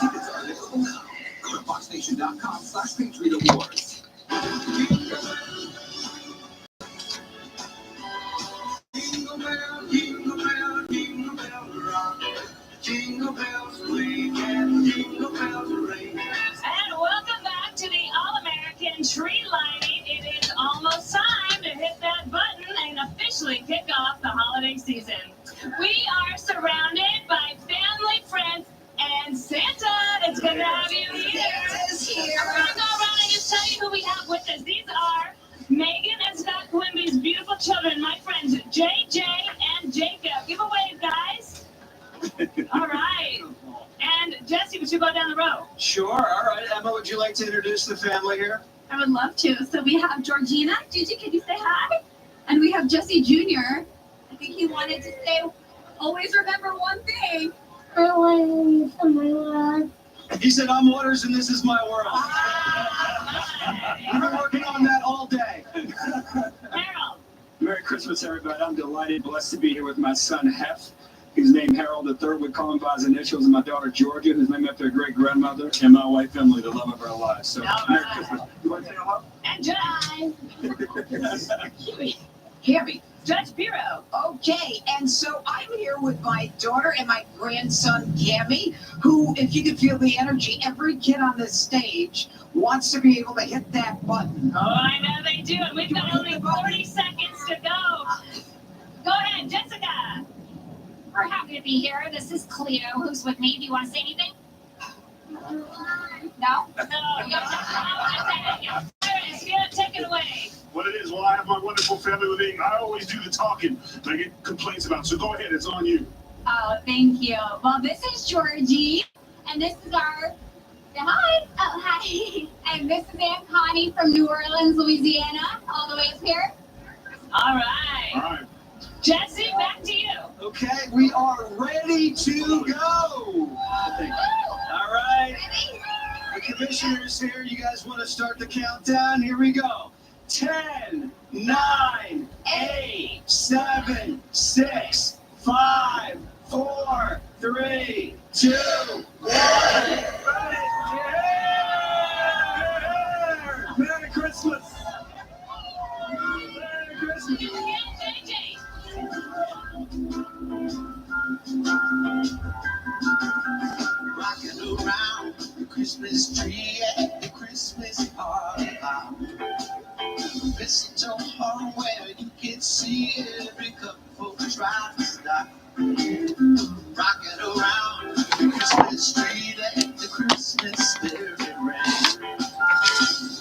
Tickets are available now. Go to foxnation.com/Patriot Awards. Jingle bell, jingle bell, jingle bell rock. Jingle bells ring and jingle bells ring. And welcome back to the All-American Tree Lighting. It is almost time to hit that button and officially kick off the holiday season. We are surrounded by family, friends, and Santa. It's good to have you here. Santa's here. I'm going to go around and just tell you who we have with us. These are Megan and Scott Quimby's beautiful children, my friends JJ and Jacob. Give a wave, guys. All right. And Jesse, would you go down the row? Sure, all right. Emma, would you like to introduce the family here? I would love to. So we have Georgina. Gigi, can you say hi? And we have Jesse Jr. I think he wanted to say, always remember one thing. I want to my love. He said, I'm Waters and this is my world. I've been working on that all day. Harold. Merry Christmas, everybody. I'm delighted, blessed to be here with my son, Hef. He's named Harold III. We call him by his initials, and my daughter, Georgia, who's named after a great-grandmother, and my wife, Emily, the love of our lives. So, Merry Christmas. You want to say hello? And John. Heavy. Judge Piro. Okay, and so I'm here with my daughter and my grandson, Cammy, who, if you could feel the energy, every kid on this stage wants to be able to hit that button. Oh, I know they do, and we've got only 40 seconds to go. Go ahead, Jessica. We're happy to be here. This is Cleo, who's with me. Do you want to say anything? No? No, you take it away. What it is, well, I have my wonderful family with me. I always do the talking that I get complaints about. So go ahead, it's on you. Oh, thank you. Well, this is Georgie, and this is our, hi. Oh, hi. And this is Aunt Connie from New Orleans, Louisiana, all the way up here. All right. All right. Jesse, back to you. Okay, we are ready to go. All right. The commissioner's here. You guys want to start the countdown? Here we go. 10, 9, 8, 7, 6, 5, 4, 3, 2, 1. Merry Christmas. Merry Christmas. Rocking around the Christmas tree at the Christmas party hop. Mistletoe hung where you can see every couple try to stop. Rocking around the Christmas tree at the Christmas spirit ring.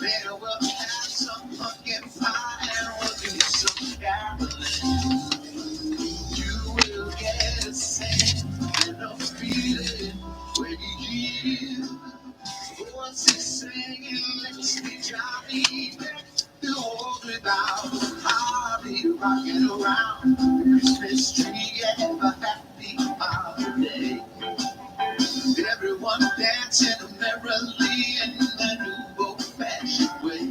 Later we'll have some pumpkin pie and we'll do some caroling. You will get a sense and a feeling when you hear voices singing, let's be jolly, the whole without. I'll be rocking around the Christmas tree, have a happy holiday. Everyone dancing merrily in the new old-fashioned way.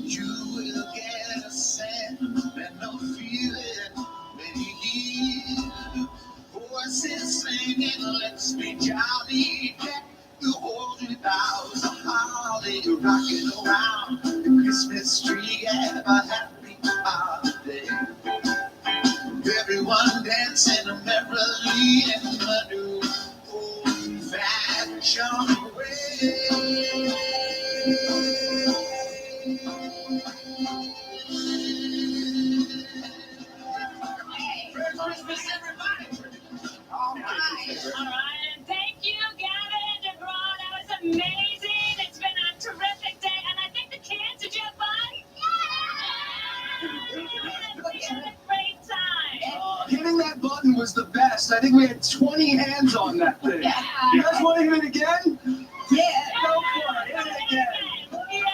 You will get a sense and a feeling when you hear voices singing, let's be jolly, deck the whole 2000 holly, rocking around the Christmas tree, have a happy holiday. Everyone dancing merrily in the new old-fashioned way. Merry Christmas, everybody. All right, and thank you, Gavin and DeGraw. That was amazing. It's been a terrific day, and I think the kids, did you have fun? Yeah! We had a great time. Hitting that button was the best. I think we had 20 hands on that thing. Yeah. You guys want to hit it again? Yeah, go for it. Hit it again. Yeah,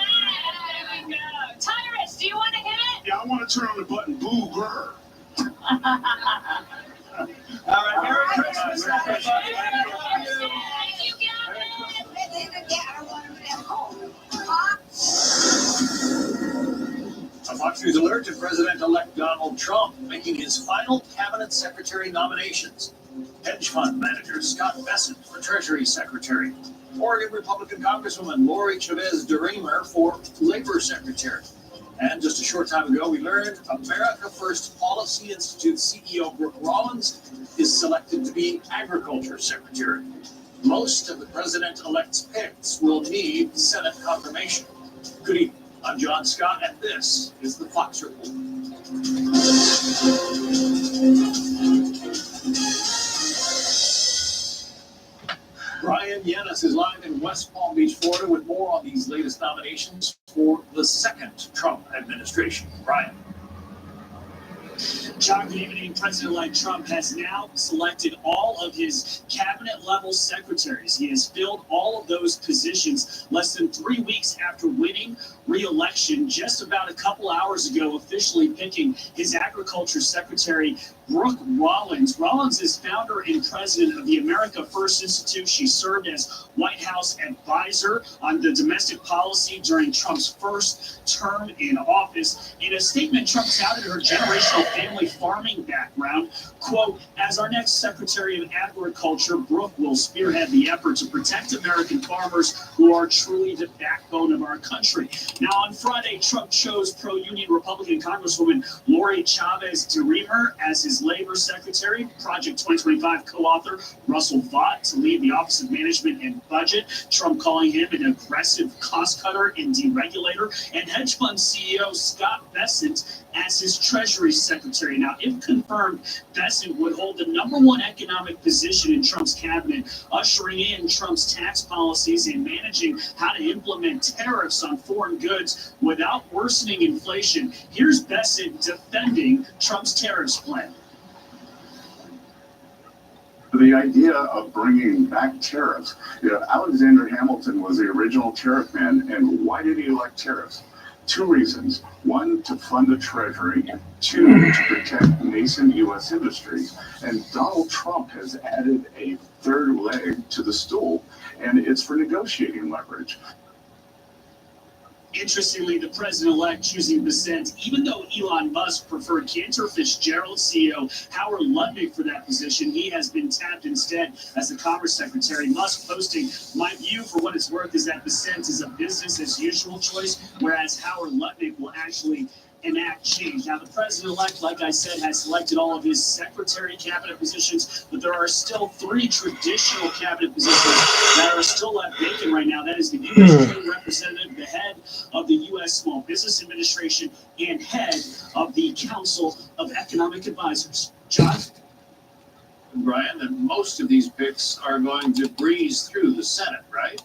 there we go. Tyrus, do you want to hit it? Yeah, I want to turn on the button. Boo, grr. All right, Merry Christmas, everybody. Thank you, A Fox News alert to President-elect Donald Trump making his final cabinet secretary nominations. Hedge fund manager Scott Bessent for Treasury Secretary. Oregon Republican Congresswoman Lori Chavez DeRemer for Labor Secretary. And just a short time ago, we learned America First Policy Institute CEO Brooke Rollins is selected to be Agriculture Secretary. Most of the president-elect's picks will need Senate confirmation. Good evening. I'm John Scott, and this is the Fox Report. Brian Yanis is live in West Palm Beach, Florida, with more on these latest nominations for the second Trump administration. Brian. John, good evening. President-elect Trump has now selected all of his cabinet-level secretaries. He has filled all of those positions less than 3 weeks after winning re-election, just about a couple hours ago, officially picking his agriculture secretary, Brooke Rollins. Rollins is founder and president of the America First Institute. She served as White House advisor on the domestic policy during Trump's first term in office. In a statement, Trump touted her generational family farming background. Quote, as our next Secretary of Agriculture, Brooke will spearhead the effort to protect American farmers who are truly the backbone of our country. Now, on Friday, Trump chose pro-union Republican Congresswoman Lori Chavez DeRemer as his labor secretary. Project 2025 co-author Russell Vought to lead the Office of Management and Budget. Trump calling him an aggressive cost cutter and deregulator. And hedge fund CEO Scott Bessent as his Treasury Secretary. Now, if confirmed, Bessent would hold the #1 economic position in Trump's cabinet, ushering in Trump's tax policies and managing how to implement tariffs on foreign goods without worsening inflation. Here's Bessent defending Trump's tariffs plan. The idea of bringing back tariffs, Alexander Hamilton was the original tariff man, and why did he elect tariffs? 2 reasons. 1, to fund the Treasury. 2, to protect nascent U.S. industries. And Donald Trump has added a third leg to the stool, and it's for negotiating leverage. Interestingly, the president-elect choosing Bessent, even though Elon Musk preferred Cantor Fitzgerald CEO Howard Lutnick for that position, he has been tapped instead as the Commerce Secretary. Musk posting, my view for what it's worth is that Bessent is a business-as-usual choice, whereas Howard Lutnick will actually enact change. Now, the president-elect, like I said, has selected all of his secretary cabinet positions, but there are still 3 traditional cabinet positions that are still left vacant right now. That is the U.S. Trade Representative, the head of the U.S. Small Business Administration, and head of the Council of Economic Advisors. John? Brian, and most of these picks are going to breeze through the Senate, right?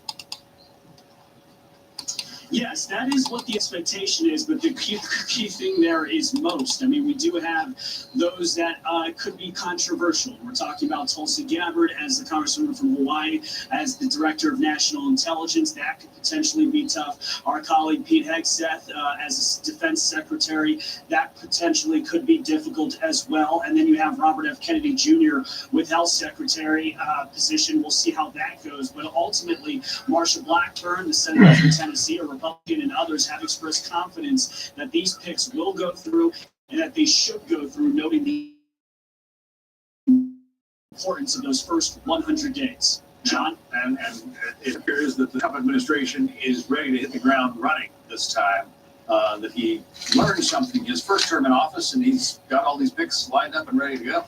Yes, that is what the expectation is, but the key thing there is most. I mean, we do have those that could be controversial. We're talking about Tulsi Gabbard as the congresswoman from Hawaii, as the director of national intelligence. That could potentially be tough. Our colleague Pete Hegseth as a defense secretary, that potentially could be difficult as well. And then you have Robert F. Kennedy Jr. with health secretary position. We'll see how that goes. But ultimately, Marsha Blackburn, the senator from Tennessee, a Republican, and others have expressed confidence that these picks will go through and that they should go through, noting the importance of those first 100 days. John? And it appears that the Trump administration is ready to hit the ground running this time, that he learned something his first term in office, and he's got all these picks lined up and ready to go.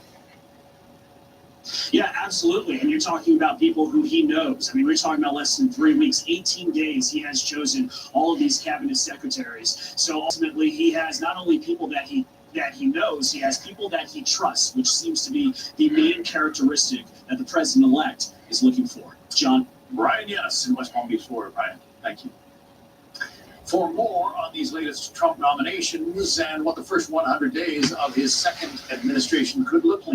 Yeah, absolutely. And you're talking about people who he knows. I mean, we're talking about less than 3 weeks, 18 days. He has chosen all of these cabinet secretaries. So ultimately, he has not only people that he that he knows. He has people that he trusts, which seems to be the main characteristic that the president-elect is looking for. John? Brian, yes, in West Palm Beach, Florida. Brian, thank you. For more on these latest Trump nominations and what the first 100 days of his second administration could look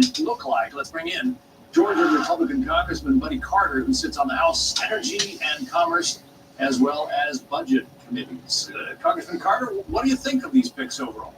like, let's bring in Georgia Republican Congressman Buddy Carter, who sits on the House Energy and Commerce as well as Budget Committees. Congressman Carter, what do you think of these picks overall?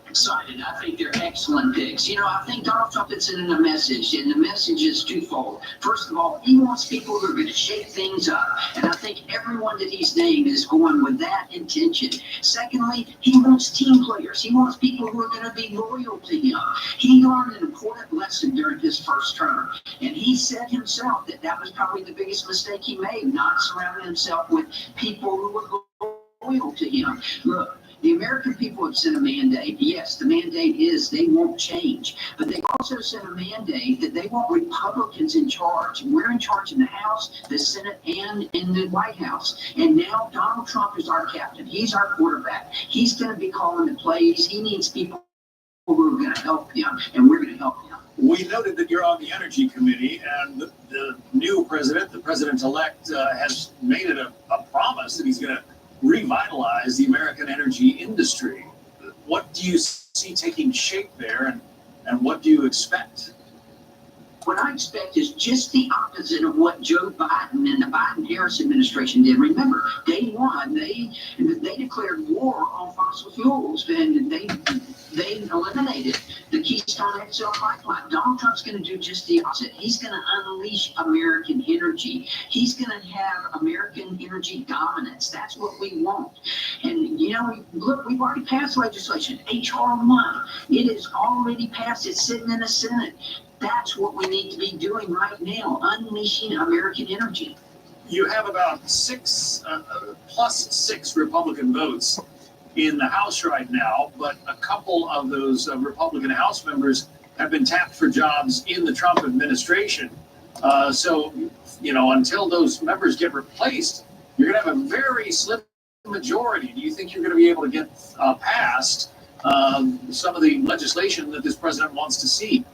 Excited. I think they're excellent picks. You know, I think Donald Trump is sending a message, and the message is twofold. First of all, he wants people who are going to shake things up, and I think everyone that he's named is going with that intention. Secondly, he wants team players. He wants people who are going to be loyal to him. He learned an important lesson during his first term, and he said himself that that was probably the biggest mistake he made, not surrounding himself with people who were loyal to him. Look, the American people have sent a mandate. Yes, the mandate is they won't change. But they also sent a mandate that they want Republicans in charge. We're in charge in the House, the Senate, and in the White House. And now Donald Trump is our captain. He's our quarterback. He's going to be calling the plays. He needs people who are going to help him, and we're going to help him. We noted that you're on the Energy Committee, and the new president, the president-elect, has made it a promise that he's going to revitalize the American energy industry. What do you see taking shape there, and what do you expect? What I expect is just the opposite of what Joe Biden and the Biden-Harris administration did. Remember, day one, they declared war on fossil fuels, and they eliminated the Keystone XL pipeline. Donald Trump's going to do just the opposite. He's going to unleash American energy. He's going to have American energy dominance. That's what we want. And, you know, look, we've already passed legislation, H.R. 1. It is already passed. It's sitting in the Senate. That's what we need to be doing right now, unleashing American energy. You have about plus six Republican votes in the House right now, but a couple of those Republican House members have been tapped for jobs in the Trump administration. So, you know, until those members get replaced, you're going to have a very slim majority. Do you think you're going to be able to get past some of the legislation that this president wants to see?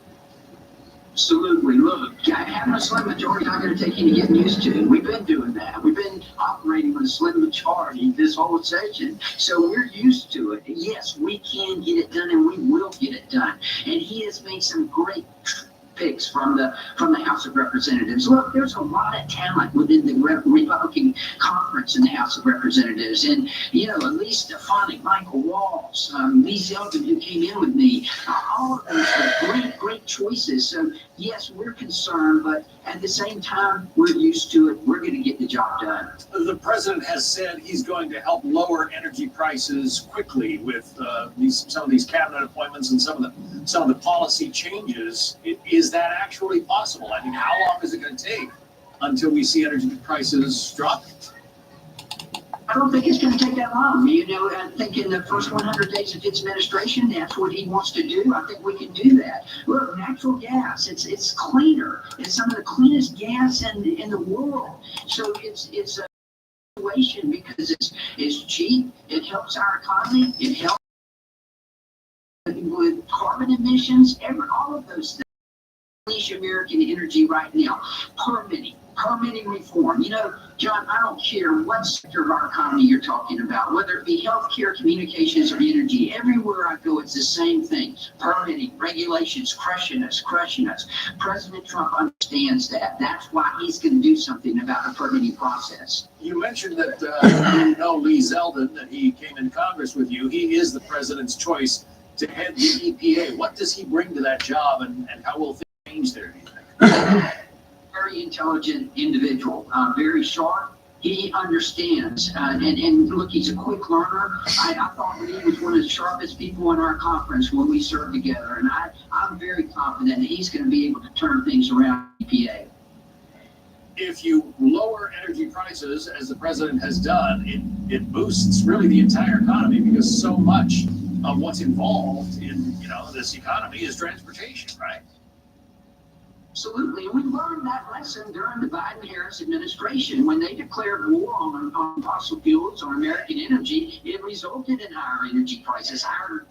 Absolutely. Look, having a slim majority is not going to take any getting used to. We've been doing that. We've been operating with a slim majority this whole session. So we're used to it. Yes, we can get it done, and we will get it done. And he has made some great picks from the House of Representatives. Look, there's a lot of talent within the Republican conference in the House of Representatives, and you know, Elise Stefanik, Michael Waltz, Lee Zeldin, who came in with me, all of those are great choices. So yes, we're concerned, but at the same time, we're used to it. We're going to get the job done. The president has said he's going to help lower energy prices quickly with some of these cabinet appointments and some of the policy changes. Is that actually possible? I mean, how long is it going to take until we see energy prices drop? I don't think it's going to take that long. You know, I think in the first 100 days of his administration, that's what he wants to do. I think we can do that. Look, natural gas, it's cleaner. It's some of the cleanest gas in the world. So it's a situation because it's cheap. It helps our economy. It helps with carbon emissions, all of those things. Unleash American energy right now. Permitting reform. You know, John, I don't care what sector of our economy you're talking about, whether it be healthcare, communications, or energy. Everywhere I go, it's the same thing. Permitting, regulations, crushing us. President Trump understands that. That's why he's going to do something about the permitting process. You mentioned that you know Lee Zeldin, that he came in Congress with you. He is the president's choice to head the EPA. What does he bring to that job, and how will things change there, do you think? Very intelligent individual, very sharp. He understands, and look, he's a quick learner. I thought that he was one of the sharpest people in our conference when we served together, and I'm very confident that he's going to be able to turn things around at EPA. If you lower energy prices, as the president has done, it boosts really the entire economy, because so much of what's involved in this economy is transportation, right? Absolutely. And we learned that lesson during the Biden-Harris administration. When they declared war on fossil fuels, on American energy, it resulted in higher energy prices, higher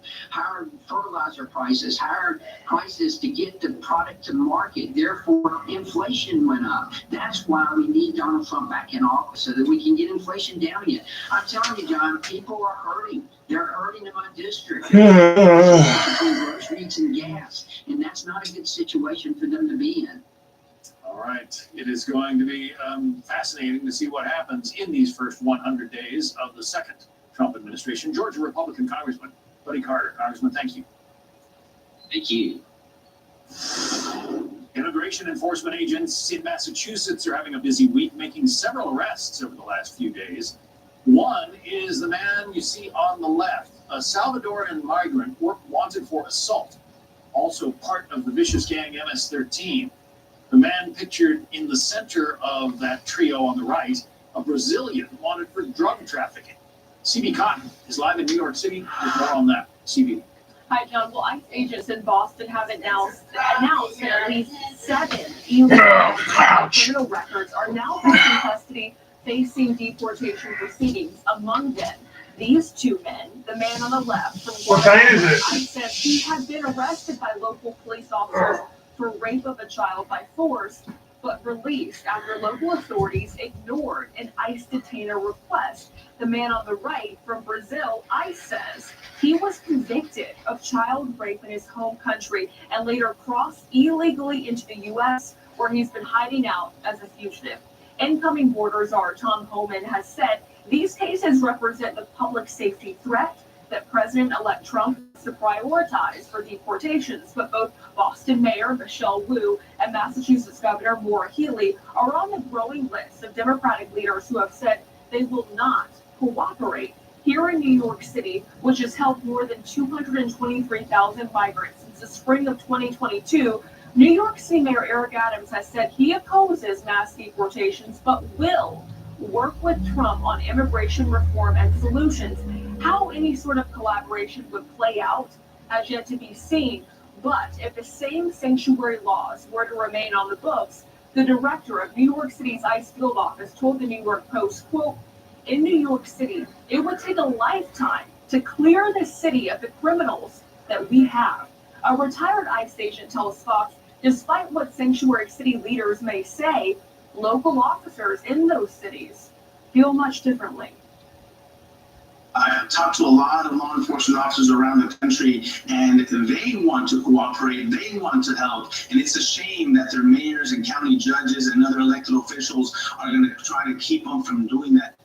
fertilizer prices, higher prices to get the product to market. Therefore, inflation went up. That's why we need Donald Trump back in office, so that we can get inflation down again. I'm telling you, John, people are hurting. They're hurting in my district. Between groceries and gas. And that's not a good situation for them to be in. All right. It is going to be fascinating to see what happens in these first 100 days of the second Trump administration. Georgia Republican Congressman Buddy Carter. Congressman, thank you. Thank you. Immigration enforcement agents in Massachusetts are having a busy week, making several arrests over the last few days. One is the man you see on the left, a Salvadoran migrant wanted for assault, also part of the vicious gang MS-13. The man pictured in the center of that trio on the right, a Brazilian wanted for drug trafficking. CB Cotton is live in New York City with more on that. CB. Hi, John. Well, ICE agents in Boston have announced that at least 7 illegal criminal records are now back in custody, facing deportation proceedings. Among them, these 2 men, the man on the left from What time is it? ICE says he had been arrested by local police officers for rape of a child by force, but released after local authorities ignored an ICE detainer request. The man on the right from Brazil, ICE says he was convicted of child rape in his home country and later crossed illegally into the U.S., where he's been hiding out as a fugitive. Incoming border czar Tom Homan has said these cases represent the public safety threat that President-elect Trump is to prioritize for deportations. But both Boston Mayor Michelle Wu and Massachusetts Governor Maura Healey are on the growing list of Democratic leaders who have said they will not cooperate. Here in New York City, which has helped more than 223,000 migrants since the spring of 2022, New York City Mayor Eric Adams has said he opposes mass deportations, but will work with Trump on immigration reform and solutions. How any sort of collaboration would play out has yet to be seen. But if the same sanctuary laws were to remain on the books, the director of New York City's ICE field office told the New York Post, quote, in New York City, it would take a lifetime to clear the city of the criminals that we have. A retired ICE agent tells Fox, despite what sanctuary city leaders may say, local officers in those cities feel much differently. I have talked to a lot of law enforcement officers around the country, and they want to cooperate, they want to help, and it's a shame that their mayors and county judges and other elected officials are going to try to keep them from doing that.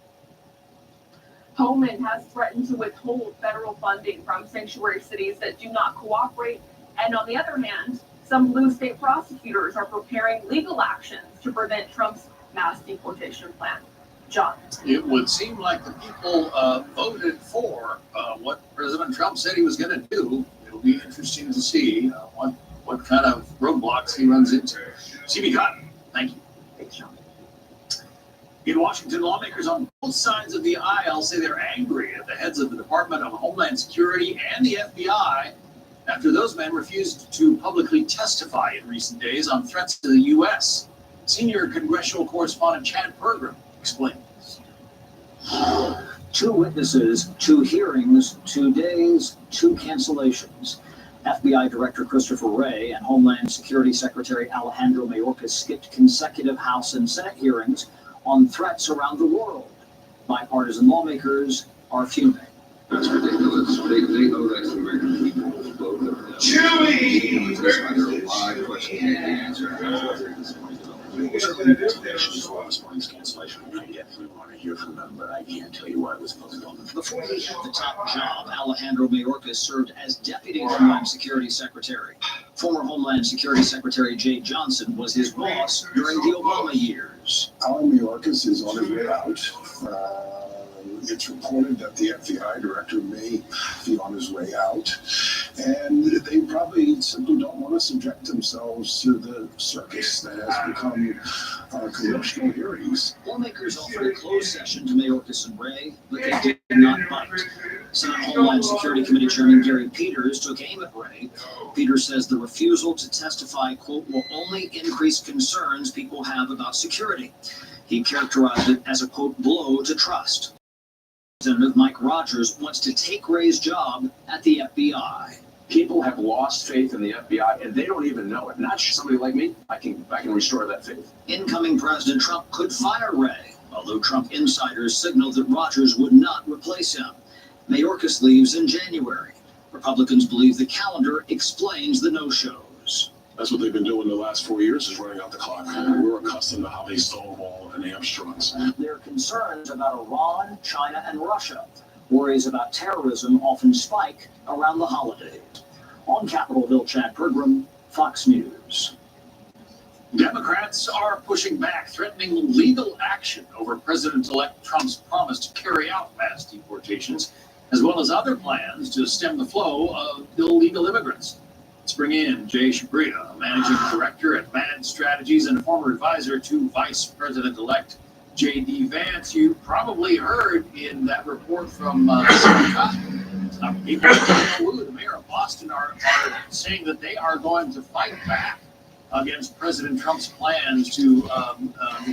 Homan has threatened to withhold federal funding from sanctuary cities that do not cooperate, and on the other hand, some blue state prosecutors are preparing legal actions to prevent Trump's mass deportation plan. John. It would seem like the people voted for what President Trump said he was going to do. It'll be interesting to see what kind of roadblocks he runs into. CB Cotton, thank you. Thanks, John. In Washington, lawmakers on both sides of the aisle say they're angry at the heads of the Department of Homeland Security and the FBI after those men refused to publicly testify in recent days on threats to the U.S. Senior congressional correspondent Chad Pergram explains. 2 witnesses, 2 hearings, 2 days, 2 cancellations. FBI Director Christopher Wray and Homeland Security Secretary Alejandro Mayorkas skipped consecutive House and Senate hearings on threats around the world. Bipartisan lawmakers are fuming. That's ridiculous. They know that the American people vote them down. Chewy! There are a lot of questions they can't answer. Cancellation. I definitely want to hear from them, but I can't tell you why it was postponed. Before he had the top job, Alejandro Mayorkas served as Deputy Homeland Security Secretary. Former Homeland Security Secretary Jay Johnson was his boss during the Obama years. Alan Mayorkas is on his way out. It's reported that the FBI director may be on his way out. And they probably simply don't want to subject themselves to the circus that has become congressional hearings. Lawmakers offered a closed session to Mayorkas and Ray, but they did not bite. Senate Homeland Security Committee Chairman Gary Peters took aim at Ray. Peters says the refusal to testify, quote, will only increase concerns people have about security. He characterized it as a, quote, blow to trust. Representative Mike Rogers wants to take Ray's job at the FBI. People have lost faith in the FBI, and they don't even know it. Not somebody like me. I can restore that faith. Incoming President Trump could fire Ray, although Trump insiders signaled that Rogers would not replace him. Mayorkas leaves in January. Republicans believe the calendar explains the no-shows. That's what they've been doing the last 4 years, is running out the clock. We're accustomed to how they stonewall and they obstruct. There are concerns about Iran, China, and Russia. Worries about terrorism often spike around the holidays. On Capitol Hill, Chad Pergram, Fox News. Democrats are pushing back, threatening legal action over President-elect Trump's promise to carry out mass deportations, as well as other plans to stem the flow of illegal immigrants. Let's bring in Jay Shabria, Managing Director at MAD Strategies and a former advisor to Vice President-elect J.D. Vance. You probably heard in that report from Prescott, people the mayor of Boston are saying that they are going to fight back against President Trump's plans to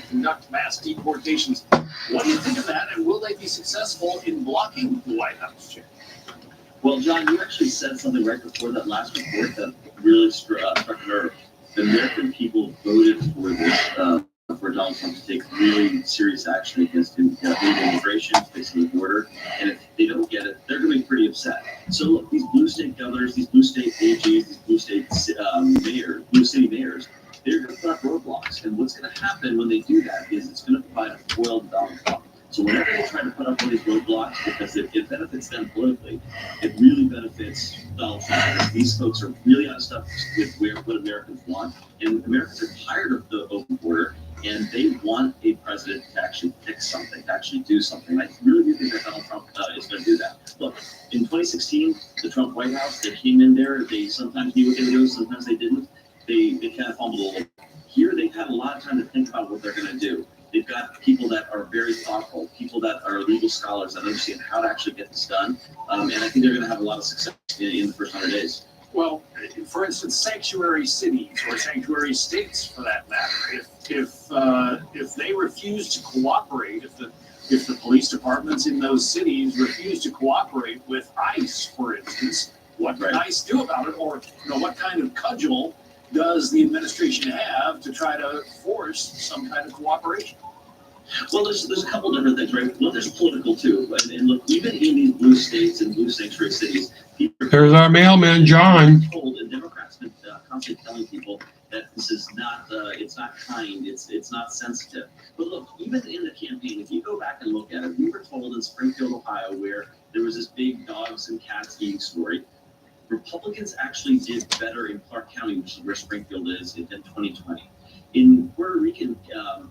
conduct mass deportations. What do you think of that, and will they be successful in blocking the White House? Well, John, you actually said something right before that last report that really struck a nerve. The American people voted for this, for Donald Trump to take really serious action against illegal immigration, fixing the border, and if they don't get it, they're going to be pretty upset. So look, these blue state governors, these blue state AGs, these blue state mayors, blue city mayors, they're going to put up roadblocks, and what's going to happen when they do that is it's going to provide a foil to Donald Trump. So whenever they try to put up one of these roadblocks, because it benefits them politically, it really benefits Donald Trump. These folks are really out of stuff with what Americans want, and Americans are tired of the open border, and they want a president to actually fix something, to actually do something. I really do think that Donald Trump is going to do that. Look, in 2016, the Trump White House, they came in there, they sometimes knew what they were doing, sometimes they didn't. They kind of fumbled a little. Here, they've had a lot of time to think about what they're going to do. They've got people that are very thoughtful, people that are legal scholars that understand how to actually get this done. And I think they're going to have a lot of success in the first 100 days. Well, for instance, sanctuary cities or sanctuary states, for that matter, if they refuse to cooperate, if the police departments in those cities refuse to cooperate with ICE, for instance, what can ICE do about it? Or what kind of cudgel does the administration have to try to force some kind of cooperation? Well, there's a couple different things, right? Well, there's political too, and look, even in these blue states and blue sanctuary cities, there's our mailman, John. Told, and Democrats have been constantly telling people that this is not, it's not kind, it's not sensitive. But look, even in the campaign, if you go back and look at it, we were told in Springfield, Ohio, where there was this big dogs and cats eating story. Republicans actually did better in Clark County, which is where Springfield is, in 2020. In Puerto Rican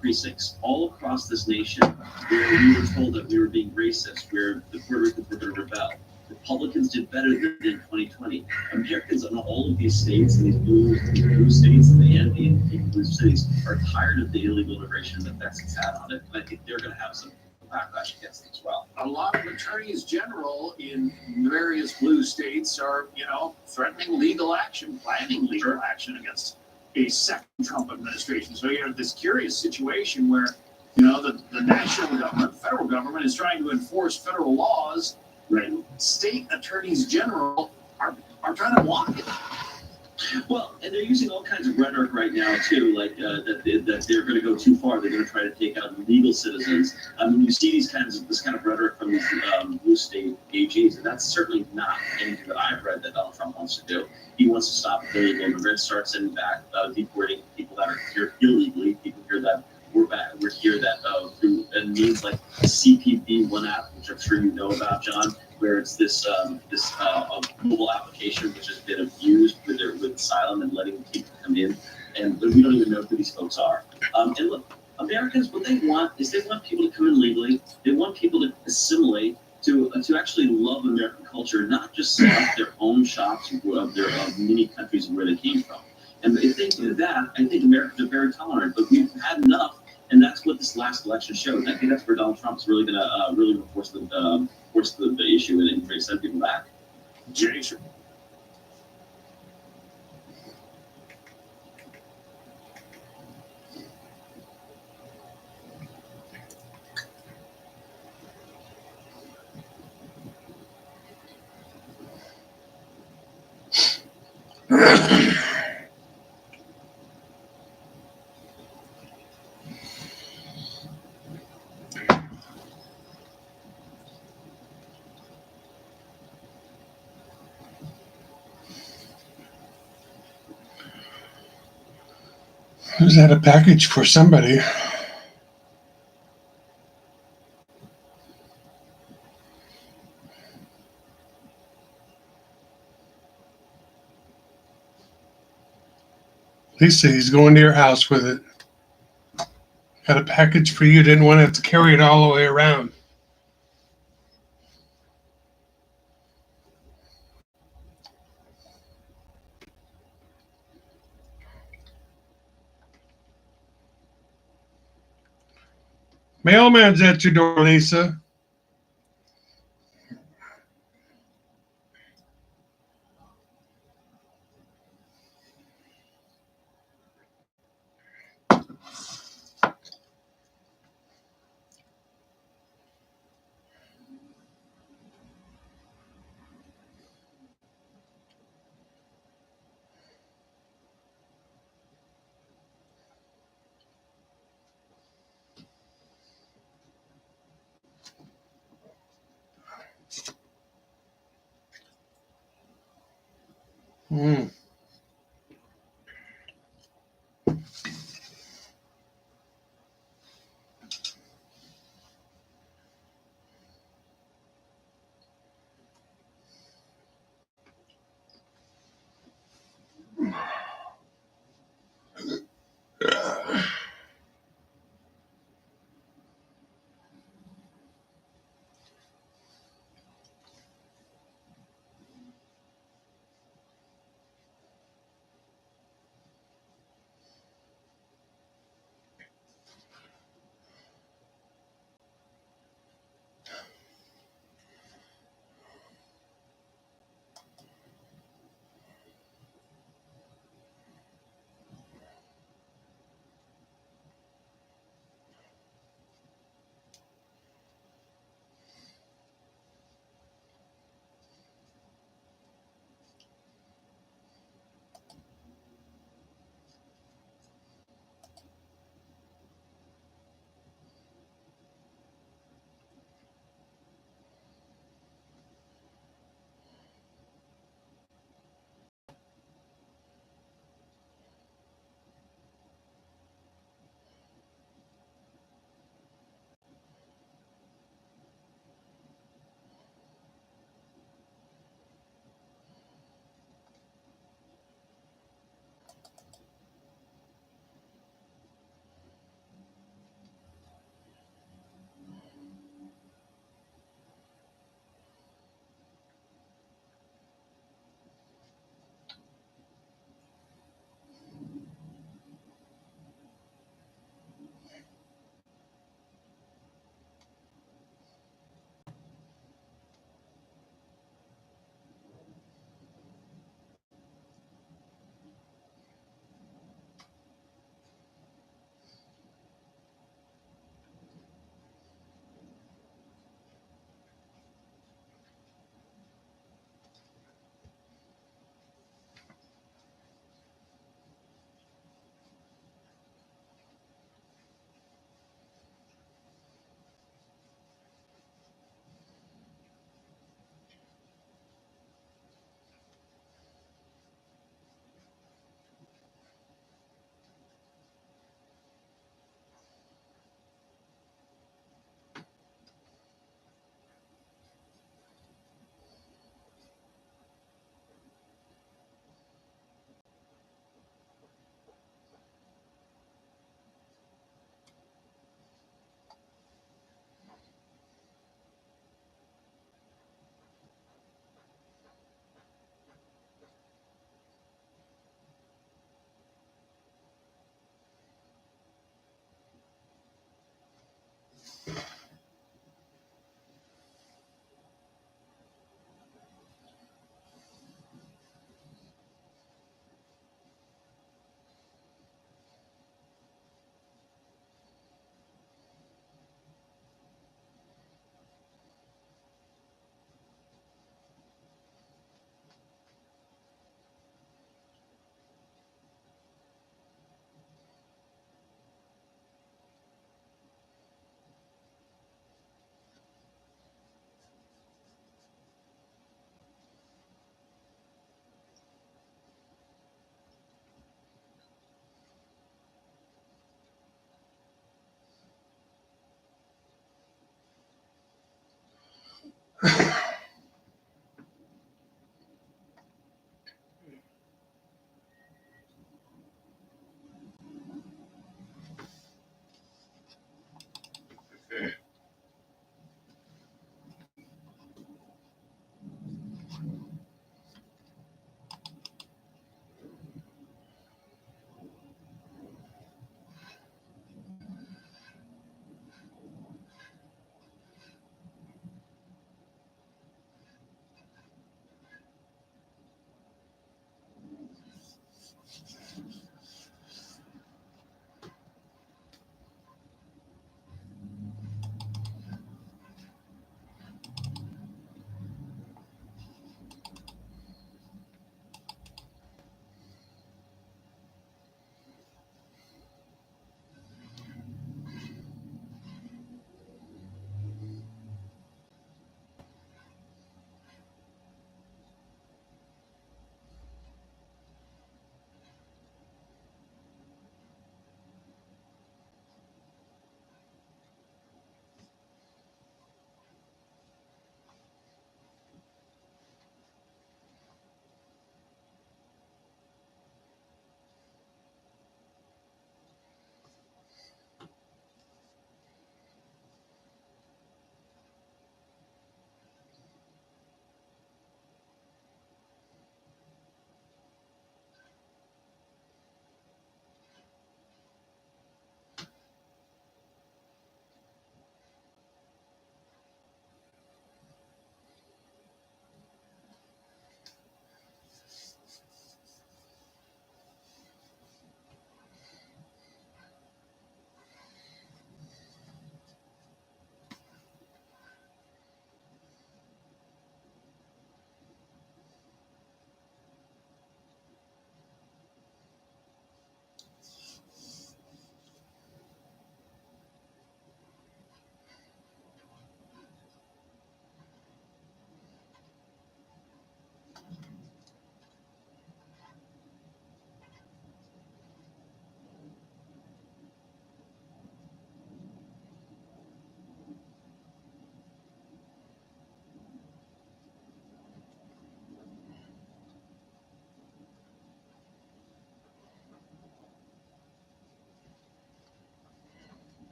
precincts all across this nation, where we were told that we were being racist, where the Puerto Ricans were going to rebel, Republicans did better than in 2020. Americans in all of these states, and these blue states and in blue cities, are tired of the illegal immigration and the effects it's had on it. And I think they're going to have some backlash against it as well. A lot of attorneys general in various blue states are, threatening legal action, planning legal action against a second Trump administration. So you have this curious situation where, the national government, the federal government, is trying to enforce federal laws, and state attorneys general are trying to block it. Well, and they're using all kinds of rhetoric right now too, like that they're going to go too far. They're going to try to take out legal citizens. I mean, you see this kind of rhetoric from these blue state AGs, and that's certainly not anything that I've read that Donald Trump wants to do. He wants to stop illegal immigrants, start sending back, deporting people that are here illegally. People here that we're here that through means like CPP One app, which I'm sure you know about, John, where it's this mobile application which has been abused with asylum and letting people come in, and we don't even know who these folks are. And look, Americans, what they want is they want people to come in legally. They want people to assimilate to actually love American culture, not just set up their own shops of many countries where they came from. And if they do that, I think Americans are very tolerant. But we've had enough, and that's what this last election showed. And I think that's where Donald Trump's really going to really force the issue and send people back. Jason. Who's had a package for somebody? Lisa, he's going to your house with it. Got a package for you. Didn't want to have to carry it all the way around. Mailman's at your door, Lisa. Mm.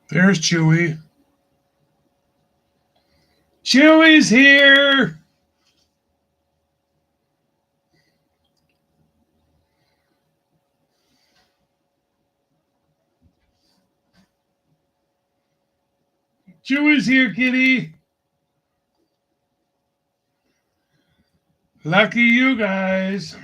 There's Chewy. Chewy's here. Chewy's here, kitty. Lucky you guys.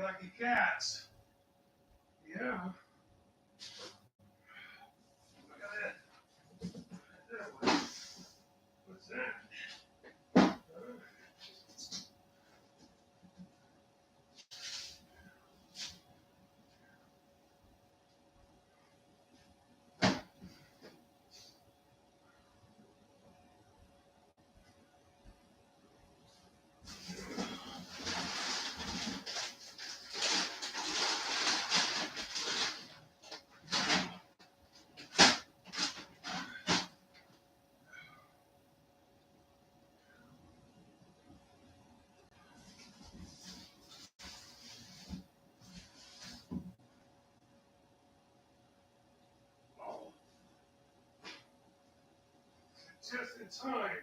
lucky cats. Yeah. Look at that. What's that? Just in time.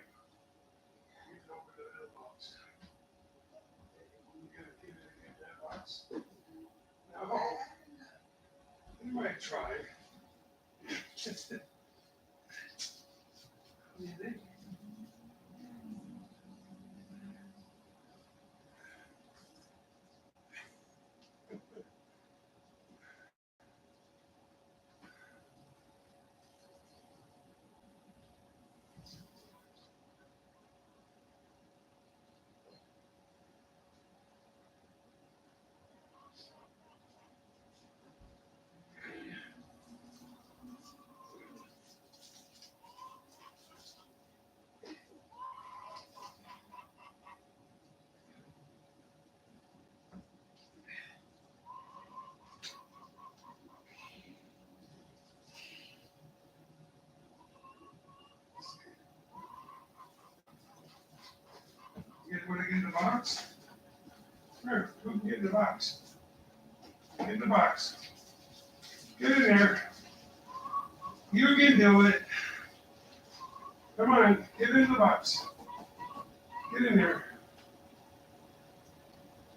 You can open the mailbox. You gonna keep it in that box? No. You might try. What do you think? You guys want to get in the box? Here, who can get in the box? Get in the box. Get in there. You can do it. Come on, get in the box. Get in there.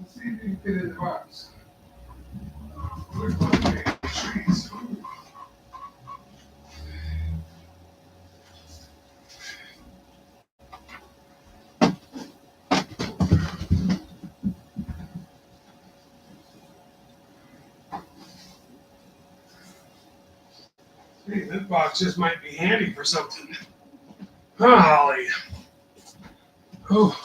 Let's see if you can get in the box. We're going to make trees. Hey, this box just might be handy for something. Huh, Holly? Oh.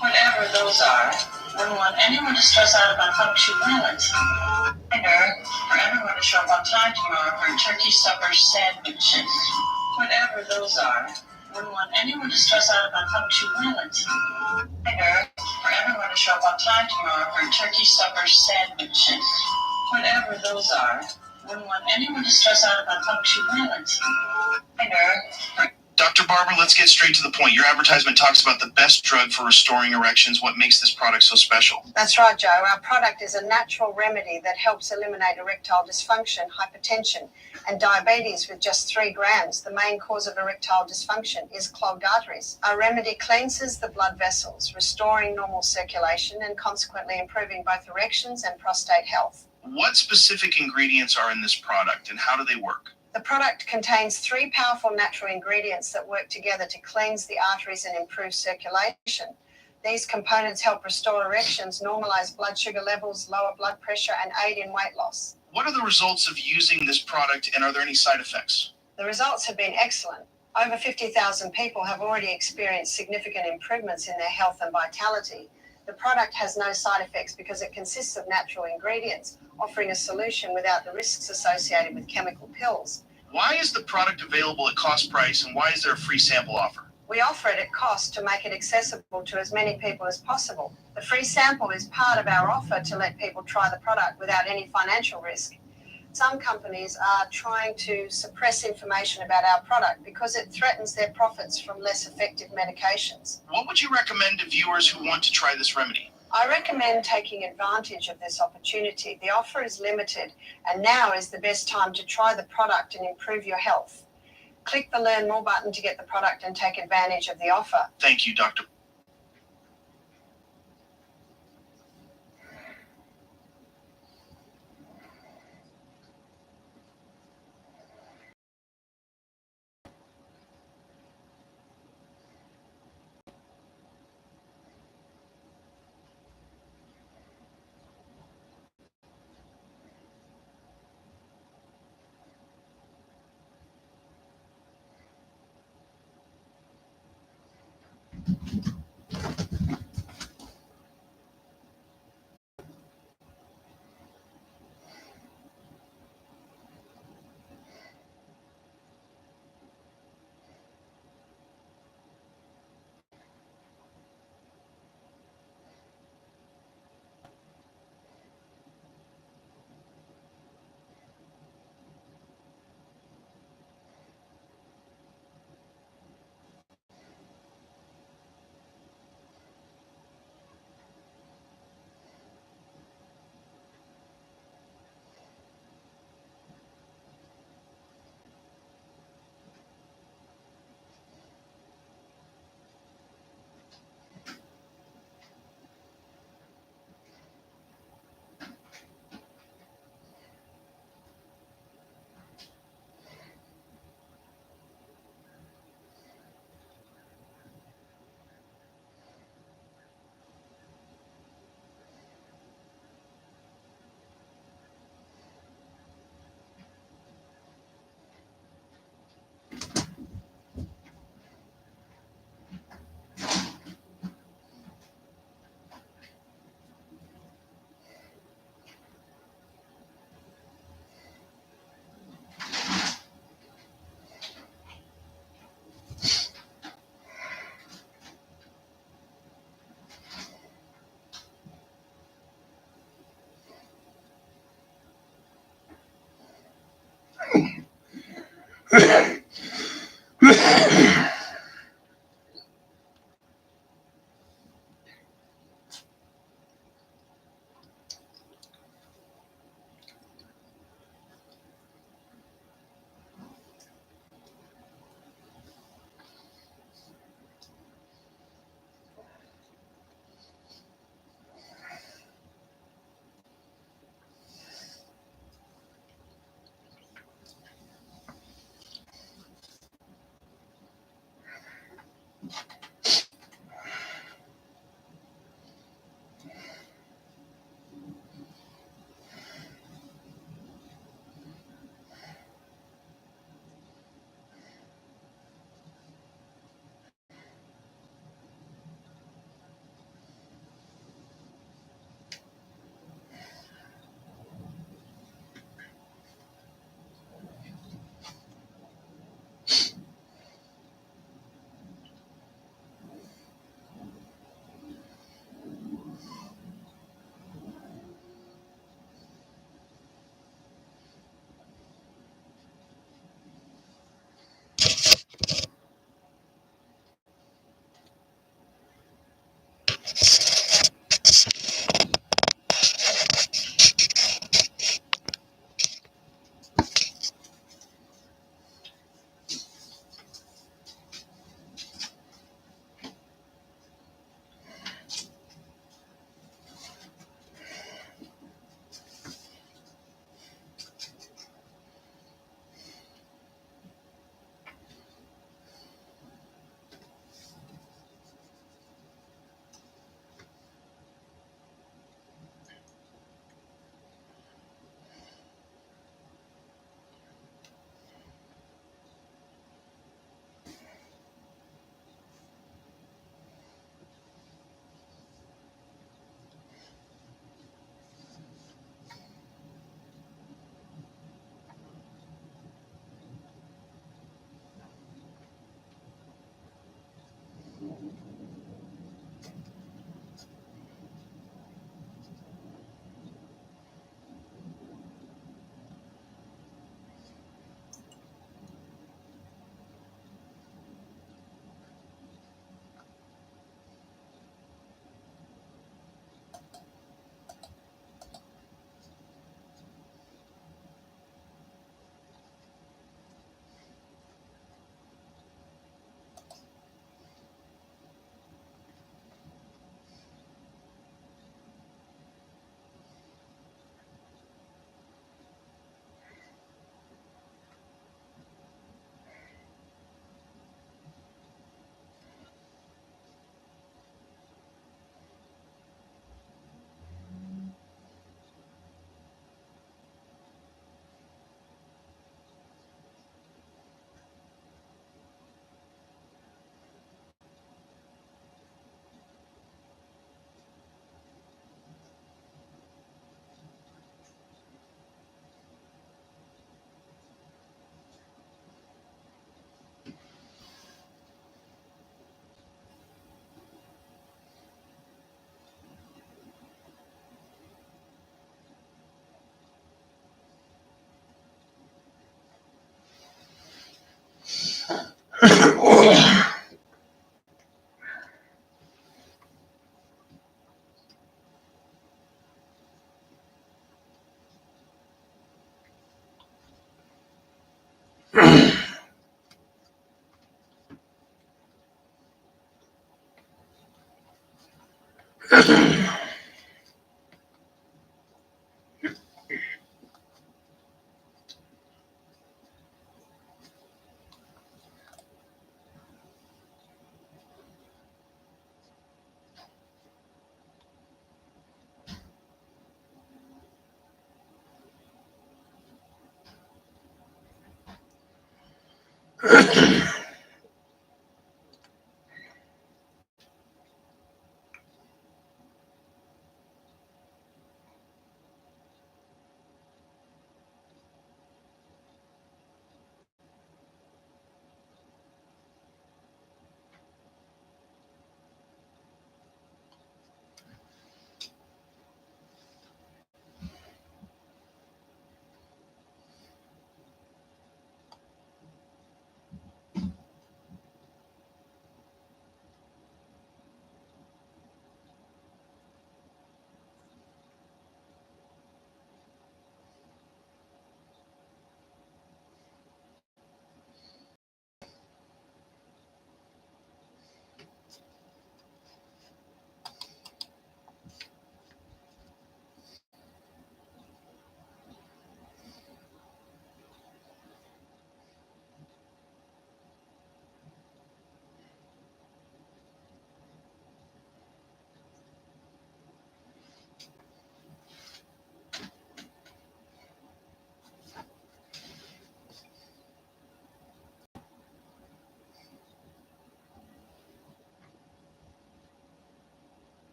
Whatever those are, wouldn't want anyone to stress out about punctuality. Reminder for everyone to show up on time tomorrow for turkey supper sandwiches. Whatever those are, wouldn't want anyone to stress out about punctuality. Reminder for everyone to show up on time tomorrow for turkey supper sandwiches. Whatever those are, wouldn't want anyone to stress out about punctuality. Reminder for Dr. Barber, let's get straight to the point. Your advertisement talks about the best drug for restoring erections. What makes this product so special? That's right, Joe. Our product is a natural remedy that helps eliminate erectile dysfunction, hypertension, and diabetes with just 3 grams. The main cause of erectile dysfunction is clogged arteries. Our remedy cleanses the blood vessels, restoring normal circulation and consequently improving both erections and prostate health. What specific ingredients are in this product and how do they work? The product contains 3 powerful natural ingredients that work together to cleanse the arteries and improve circulation. These components help restore erections, normalize blood sugar levels, lower blood pressure, and aid in weight loss. What are the results of using this product and are there any side effects? The results have been excellent. Over 50,000 people have already experienced significant improvements in their health and vitality. The product has no side effects because it consists of natural ingredients, offering a solution without the risks associated with chemical pills. Why is the product available at cost price and why is there a free sample offer? We offer it at cost to make it accessible to as many people as possible. The free sample is part of our offer to let people try the product without any financial risk. Some companies are trying to suppress information about our product because it threatens their profits from less effective medications. What would you recommend to viewers who want to try this remedy? I recommend taking advantage of this opportunity. The offer is limited, and now is the best time to try the product and improve your health. Click the Learn More button to get the product and take advantage of the offer. Thank you, Dr.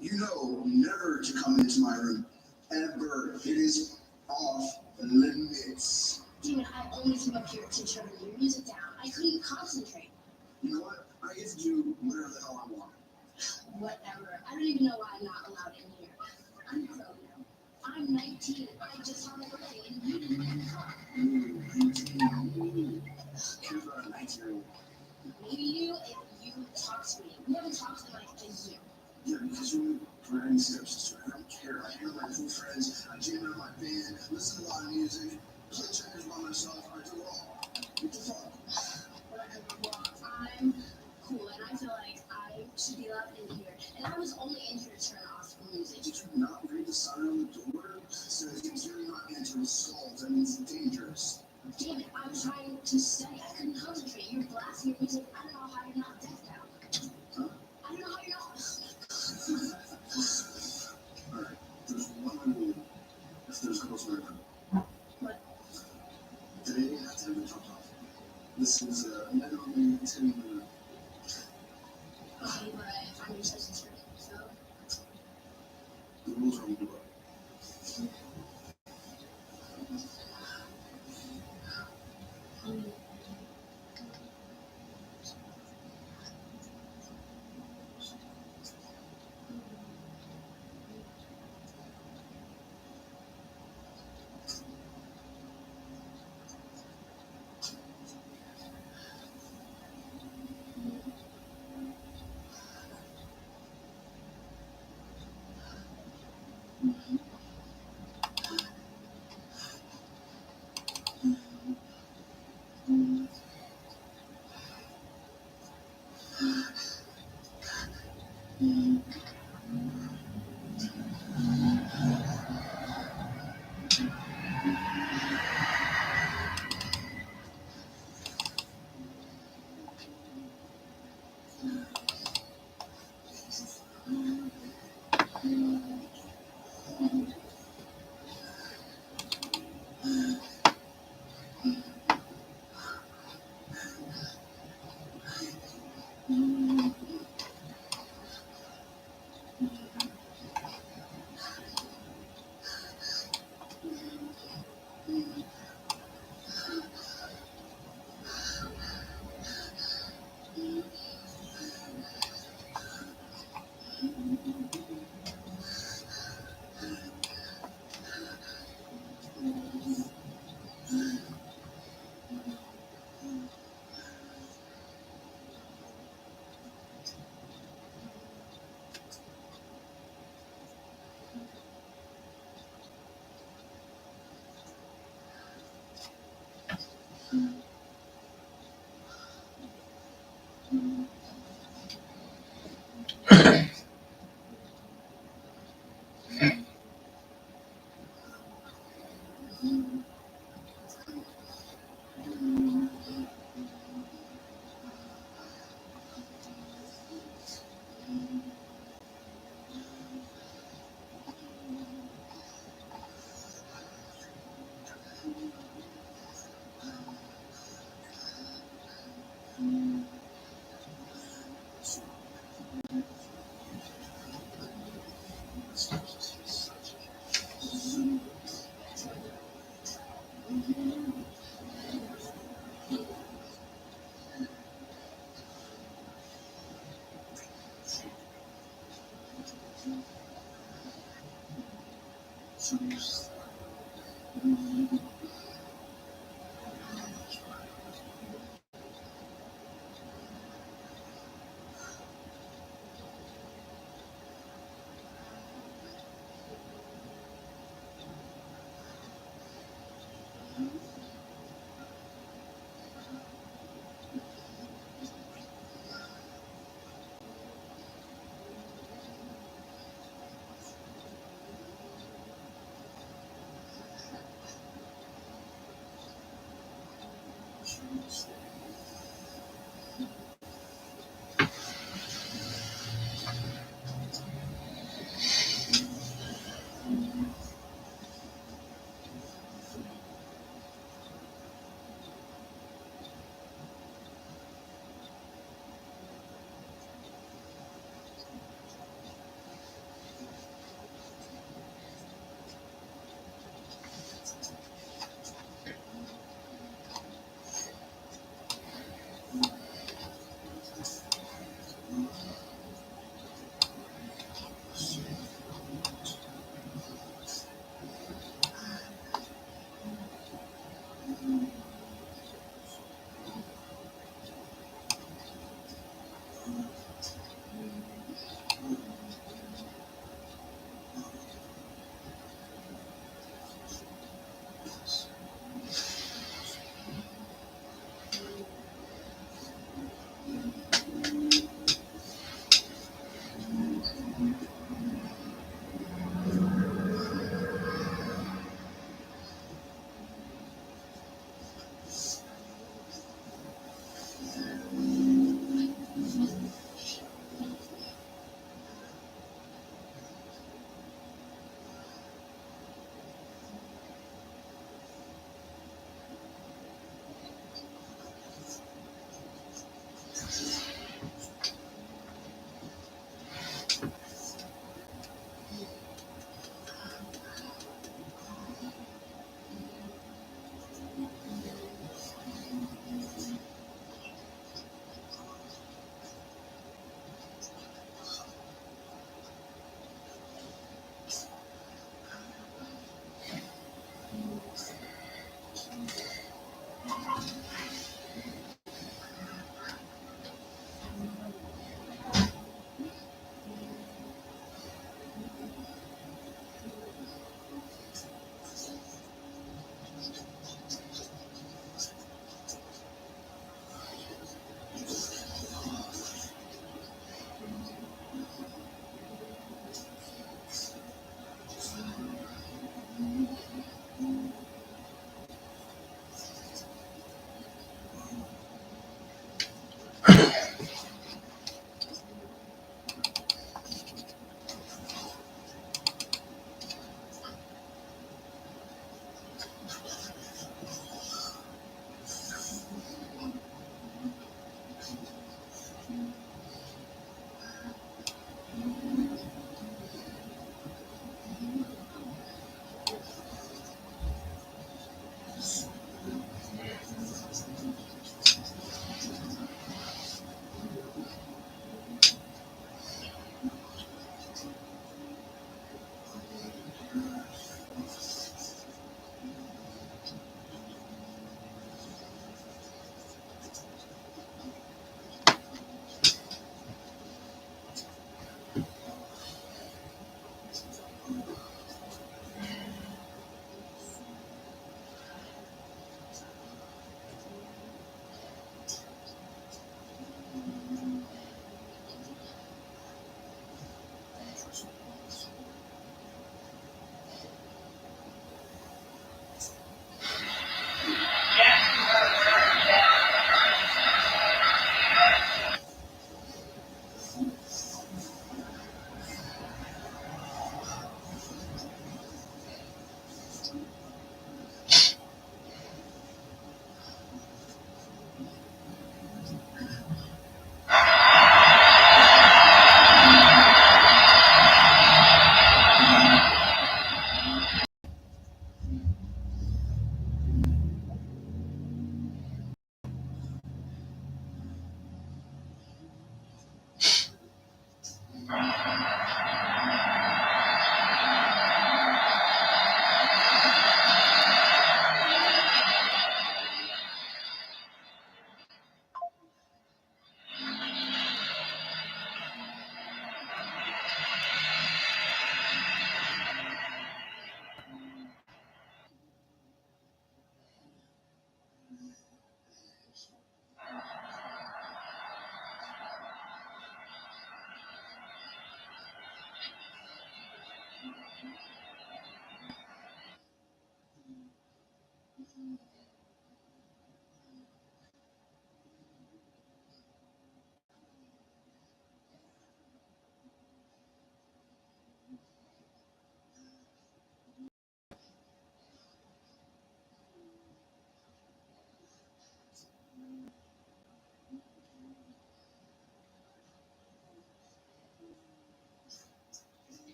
You know never to come into my room. Ever. It is off limits. Demon, I only came up here to turn your music down. I couldn't concentrate. You know what? I get to do whatever the hell I want. Whatever. I don't even know why I'm not allowed in here. I'm grown now. I'm 19. I just saw the birthday and you didn't even talk. 19. Here's what a 19-year-old. Maybe you if you talk to me. We haven't talked in like a year. Yeah, because you're my stepsister. I don't care. I hang out with my cool friends. I jam in my band. Listen to a lot of music. Play checkers by myself. I do it all. What the fuck? Whatever. Well, I'm cool and I feel like I should be allowed in here. And I was only in here to turn off the music. Did you not read the sign on the door? It says, do not enter assault. That means dangerous. Damn it, I was trying to study. I couldn't concentrate. You're blasting your music. I don't know how you're not deaf now. Huh? I don't know how you're not. Alright, there's one rule if there's girls in my room. What? Today, I have to have it dropped off. This is a minimum 10-minute. Okay, but I'm your sister, so. The rules are on the door.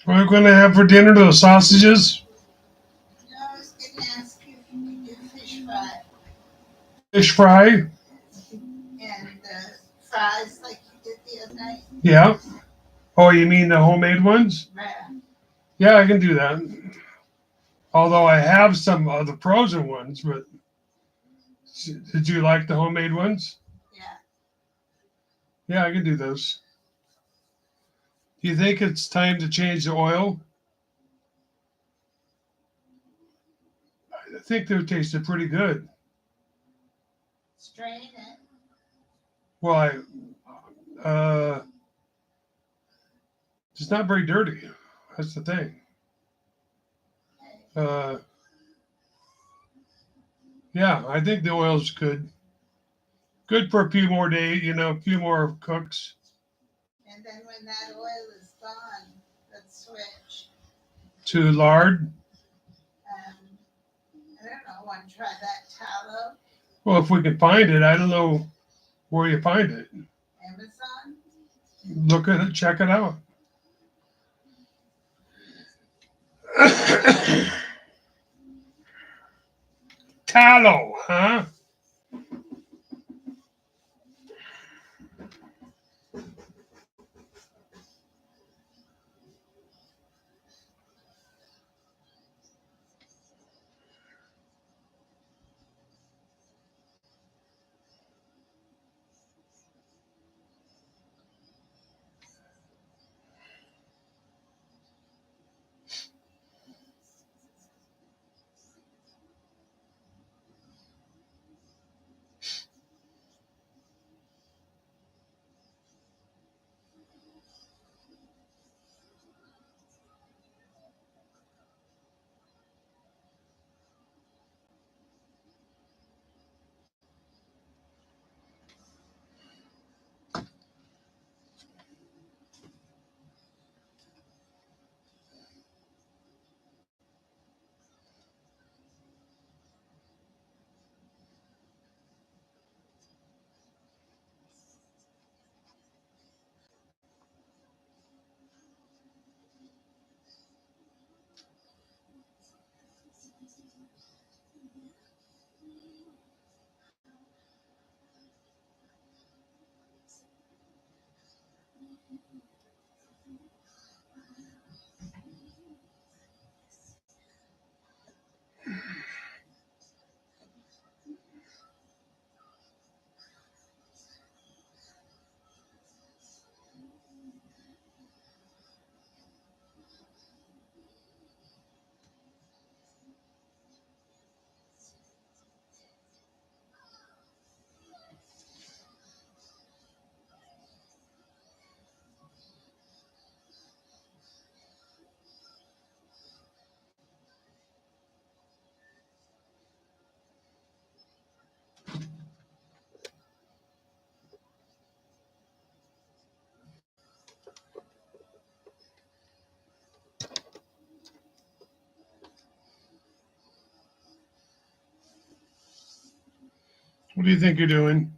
What are we going to have for dinner? Those sausages? No, I was going to ask you if you could do fish fry Fish fry? and fries like you did the other night. Yeah. Oh, you mean the homemade ones? Yeah. Yeah, I can do that. Although I have some of the frozen ones, but did you like the homemade ones? Yeah. Yeah, I can do those. Do you think it's time to change the oil? I think they tasted pretty good. Strain it. Well, it's not very dirty. That's the thing. Yeah, I think the oil's good. Good for a few more days, a few more cooks. And then when that oil is gone, let's switch. To lard? I don't know, want to try that tallow? Well, if we can find it, I don't know where you find it. Amazon? Look at it, check it out. Tallow, huh? What do you think you're doing?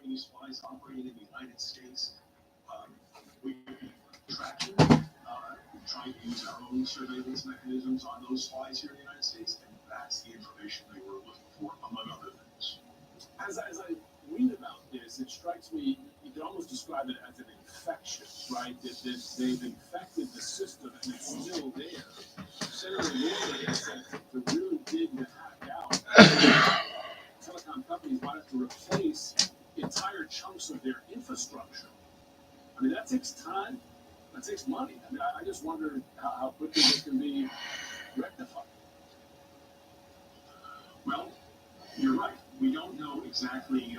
Chinese spies operating in the United States. We would be tracking, trying to use our own surveillance mechanisms on those spies here in the United States, and that's the information they were looking for, among other things. As I read about this, it strikes me you could almost describe it as an infection, right? That they've infected the system and it's still there. Senator Moore has said to really dig to hack out, telecom companies might have to replace entire chunks of their infrastructure. I mean, that takes time. That takes money. I mean, I just wonder how quickly this can be rectified. Well, you're right. We don't know exactly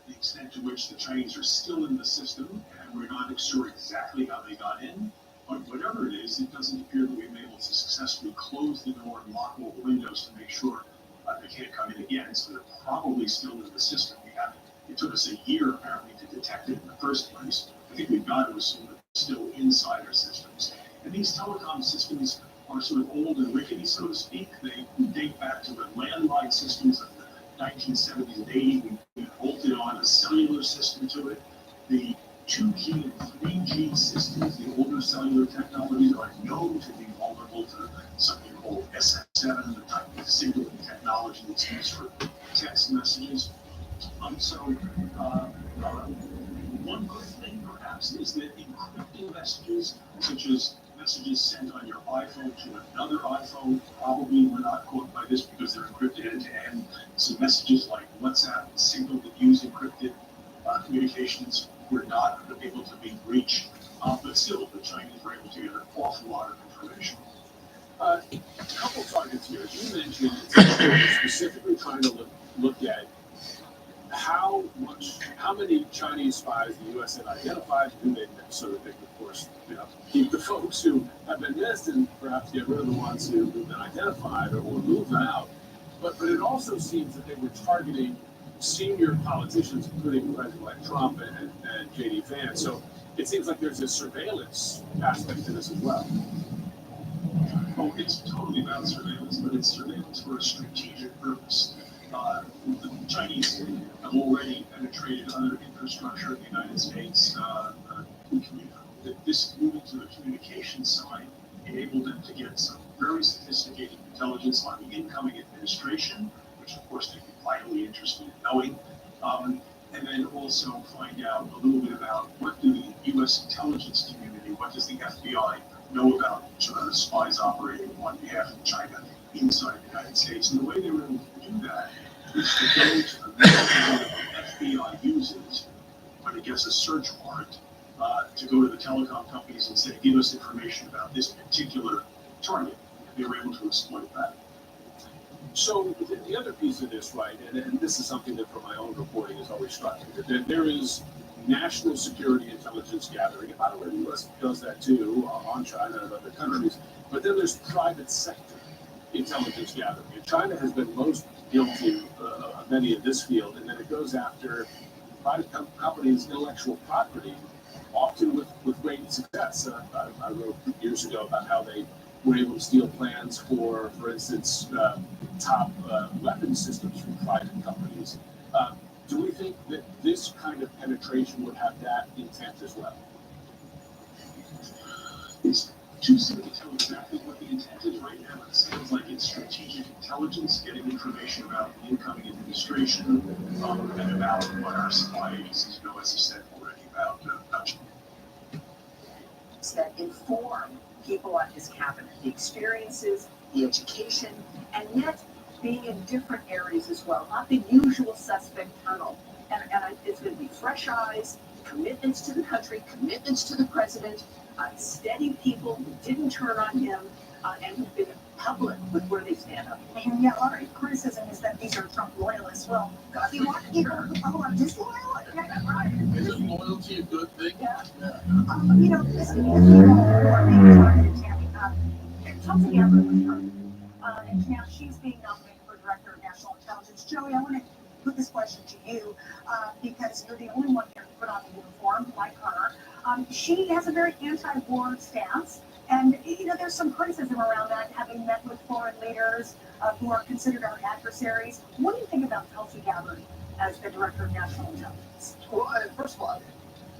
the extent to which the Chinese are still in the system, and we're not sure exactly how they got in. But whatever it is, it doesn't appear that we've been able to successfully close the door and lock all the windows to make sure they can't come in again. So they're probably still in the system. It took us a year, apparently, to detect it in the first place. I think we've got to assume that they're still inside our systems. And these telecom systems are sort of old and rickety, so to speak. They date back to the landline systems of the 1970s and 80s. We bolted on a cellular system to it. The 2G and 3G systems, the older cellular technologies, are known to be vulnerable to something called SF7, the type of signaling technology that's used for text messages. One good thing, perhaps, is that encrypting messages, such as messages sent on your iPhone to another iPhone, probably were not caught by this because they're encrypted end-to-end. So messages like WhatsApp and Signal that use encrypted communications were not able to be breached. But still, the Chinese were able to get an awful lot of information. A couple targets here. You mentioned it's specifically trying to look at how many Chinese spies the U.S. had identified, who they missed, so that they could, of course, keep the folks who have been missed and perhaps get rid of the ones who've been identified or move out. But it also seems that they were targeting senior politicians, including President-elect Trump and J.D. Vance. So it seems like there's a surveillance aspect to this as well. Oh, it's totally about surveillance, but it's surveillance for a strategic purpose. The Chinese have already penetrated other infrastructure in the United States. This moving to the communication side enabled them to get some very sophisticated intelligence on the incoming administration, which of course they'd be vitally interested in knowing, and then also find out a little bit about what do the U.S. intelligence community, what does the FBI know about spies operating on behalf of China inside the United States. And the way they were able to do that is to go to the method that the FBI uses when it gets a search warrant to go to the telecom companies and say, give us information about this particular target. They were able to exploit that. So the other piece of this, right, and this is something that from my own reporting has always struck me, that there is national security intelligence gathering. By the way, the U.S. does that too on China and other countries. But then there's private sector intelligence gathering. And China has been most guilty of many in this field, and then it goes after private companies' intellectual property, often with great success. I wrote years ago about how they were able to steal plans for instance, top weapon systems from private companies. Do we think that this kind of penetration would have that intent as well? It's too soon to tell exactly what the intent is right now. It sounds like it's strategic intelligence, getting information about the incoming administration and about what our supply agencies know, as I said already, about China. That inform people on his cabinet, the experiences, the education, and yet being in different areas as well, not the usual suspect tunnel. And it's going to be fresh eyes, commitments to the country, commitments to the president, steady people who didn't turn on him and who've been public with where they stand up. And yet, our criticism is that these are Trump loyalists. Well, God, you want to hear a disloyal? Yeah, right. Isn't loyalty a good thing? Yeah. Listening to people who are being targeted, Tammy, Tulsi Gabbard was targeted. And now she's being nominated for Director of National Intelligence. Joey, I want to put this question to you because you're the only one here to put on the uniform like her. She has a very anti-war stance. And, there's some criticism around that, having met with foreign leaders who are considered our adversaries. What do you think about Tulsi Gabbard? as the Director of National Intelligence? Well, first of all,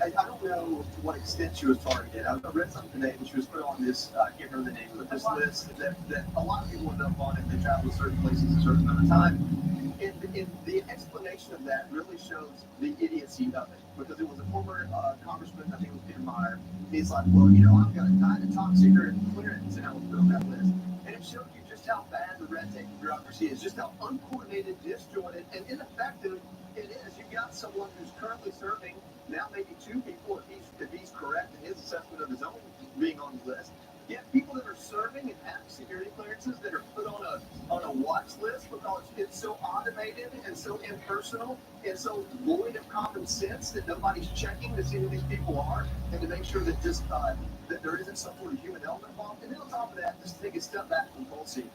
I don't know to what extent she was targeted. I read something today that she was put on this, I can't remember the name of it, this list that a lot of people end up on if they travel to certain places a certain amount of time. And the explanation of that really shows the idiocy of it, because it was a former congressman, I think it was Peter Meyer. He's like, well, I've got a top secret clearance and I was put on that list. And it shows you just how bad the red tape bureaucracy is, just how uncoordinated, disjointed, and ineffective it is. You've got someone who's currently serving, now maybe two people, if he's correct in his assessment of his own being on the list. Yet people that are serving and have security clearances that are put on a watch list because it's so automated and so impersonal and so void of common sense that nobody's checking to see who these people are and to make sure that just that there isn't some sort of human element involved. And then on top of that, just take a step back from Tulsi.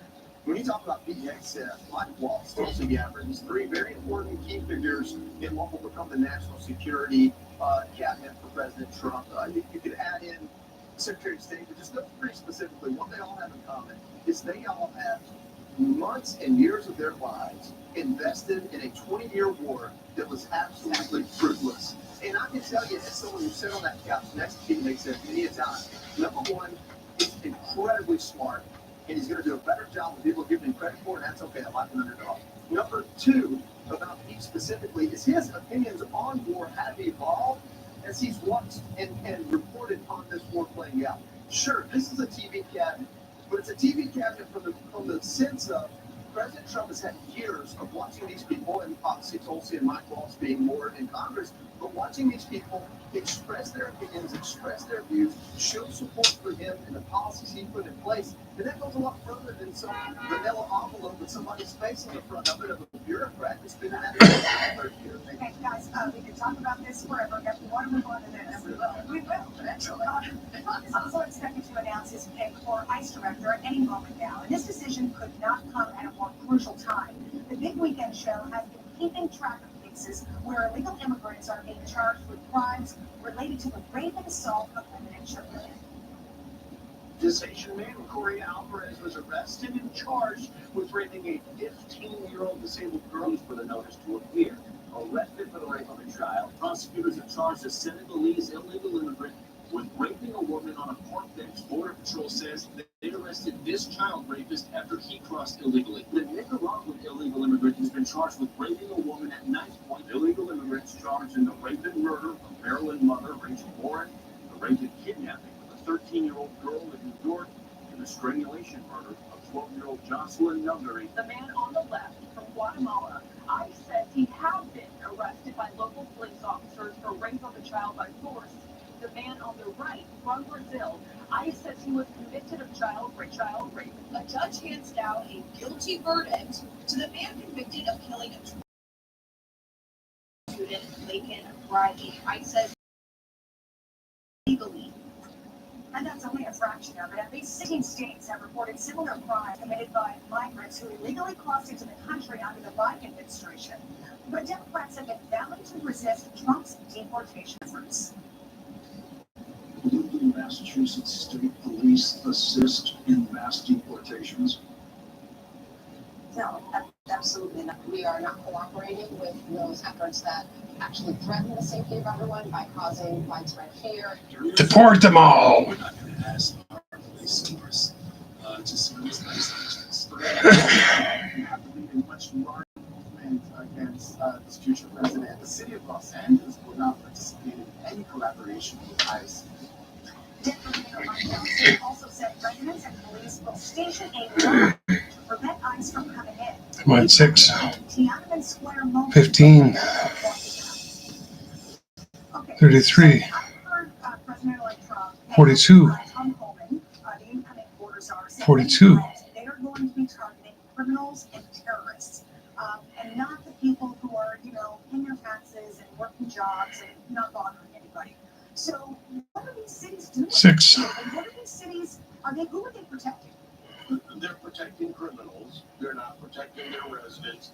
When you talk about PXF, Mike Waltz, Tulsi Gabbard, these three very important key figures in what will become the national security cabinet for President Trump. You could add in Secretary of State, but just those three specifically, what they all have in common is they all have months and years of their lives invested in a 20-year war that was absolutely fruitless. And I can tell you, as someone who sat on that couch next to Pete Nixon many a time, number one, he's incredibly smart, and he's going to do a better job than people give him credit for, and that's okay. I like an underdog. Number two, about Pete specifically, is his opinions on war have evolved as he's watched and reported on this war playing out. Sure, this is a TV cabinet, but it's a TV cabinet from the sense of President Trump has had years of watching these people, and obviously Tulsi and Mike Waltz being more in Congress, but watching these people express their opinions, express their views, show support for him and the policies he put in place. And that goes a lot further than some vanilla envelope with somebody's face on the front of it of a bureaucrat that's been in that for 30 years. Okay, guys, we could talk about this forever. If we want to move on to this, we will, eventually. Trump is also expected to announce his pick for ICE director at any moment now, and this decision could not come at a more crucial time. The Big Weekend Show has been keeping track of cases where illegal immigrants are being charged with crimes related to the rape and assault of women and children. This Asian man, Corey Alvarez, was arrested and charged with raping a 15-year-old disabled girl who's put a notice to appear. Arrested for the rape of a child, prosecutors have charged a Senegalese illegal immigrant with raping a woman on a park bench. Border Patrol says that they arrested this child rapist after he crossed illegally. The Nicaraguan illegal immigrant has been charged with raping a woman at knife point. Illegal immigrants charged in the rape and murder of Maryland mother Rachel Warren, the rape and kidnapping of a 13-year-old girl in New York, and the strangulation murder of 12-year-old Jocelyn Nuggery. The man on the left from Guatemala, ICE says he had been arrested by local police officers for rape of a child by force. The man on the right from Brazil, ICE says he was convicted of child rape. A judge hands down a guilty verdict to the man convicted of killing a student in Lincoln, Friday. ICE says legally. And that's only a fraction of it. At least 16 states have reported similar crimes committed by migrants who illegally crossed into the country under the Biden administration. But Democrats have been vowing to resist Trump's deportation efforts. Will the Massachusetts State Police assist in mass deportations? No, absolutely not. We are not cooperating with those efforts that actually threaten the safety of everyone by causing widespread fear. Deport them all. We're not going to ask our police force to serve as nice agents. We have to lead a much larger movement against this future president. The city of Los Angeles will not participate in any collaboration with ICE. Deputy Mayor Mike Johnson also said residents and police will station a line to prevent ICE from coming in. I'm on 6. Tiananmen Square moment. 15. 33. President-elect Trump 42. Tom Coleman, the incoming border czar, said 42. they are going to be targeting criminals and terrorists, and not the people who are, paying their taxes and working jobs and not bothering anybody. So, what are these cities doing? 6. And what are these cities? Who are they protecting? They're protecting criminals. They're not protecting their residents.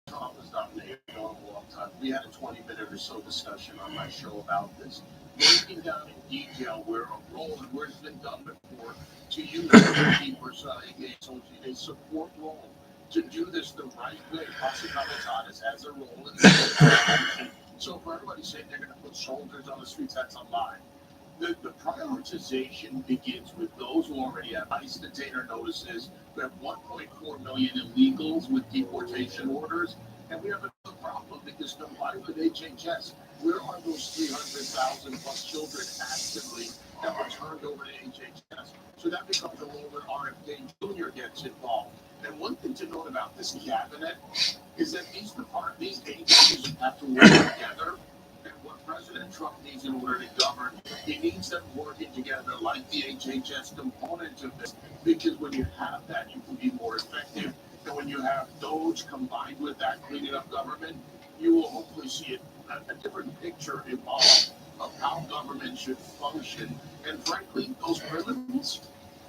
Trump was nominated for a long time. We had a 20-minute or so discussion on my show about this, breaking down in detail where a role and where it's been done before to use a support role. to do this the right way. Posse Comitatus has a role in this. So for everybody saying they're going to put soldiers on the streets, that's a lie. The prioritization begins with those who already have ICE detainer notices. We have 1.4 million illegals with deportation orders, and we have another problem because combined with HHS, where are those 300,000 plus children actively that were turned over to HHS? So that becomes a role where RFK Jr. gets involved. And one thing to note about this cabinet is that these agencies have to work together. And what President Trump needs in order to govern, he needs them working together like the HHS component of this. Because when you have that, you can be more effective. And when you have those combined with that cleaning up government, you will hopefully see a different picture evolve of how government should function. And frankly, those criminals,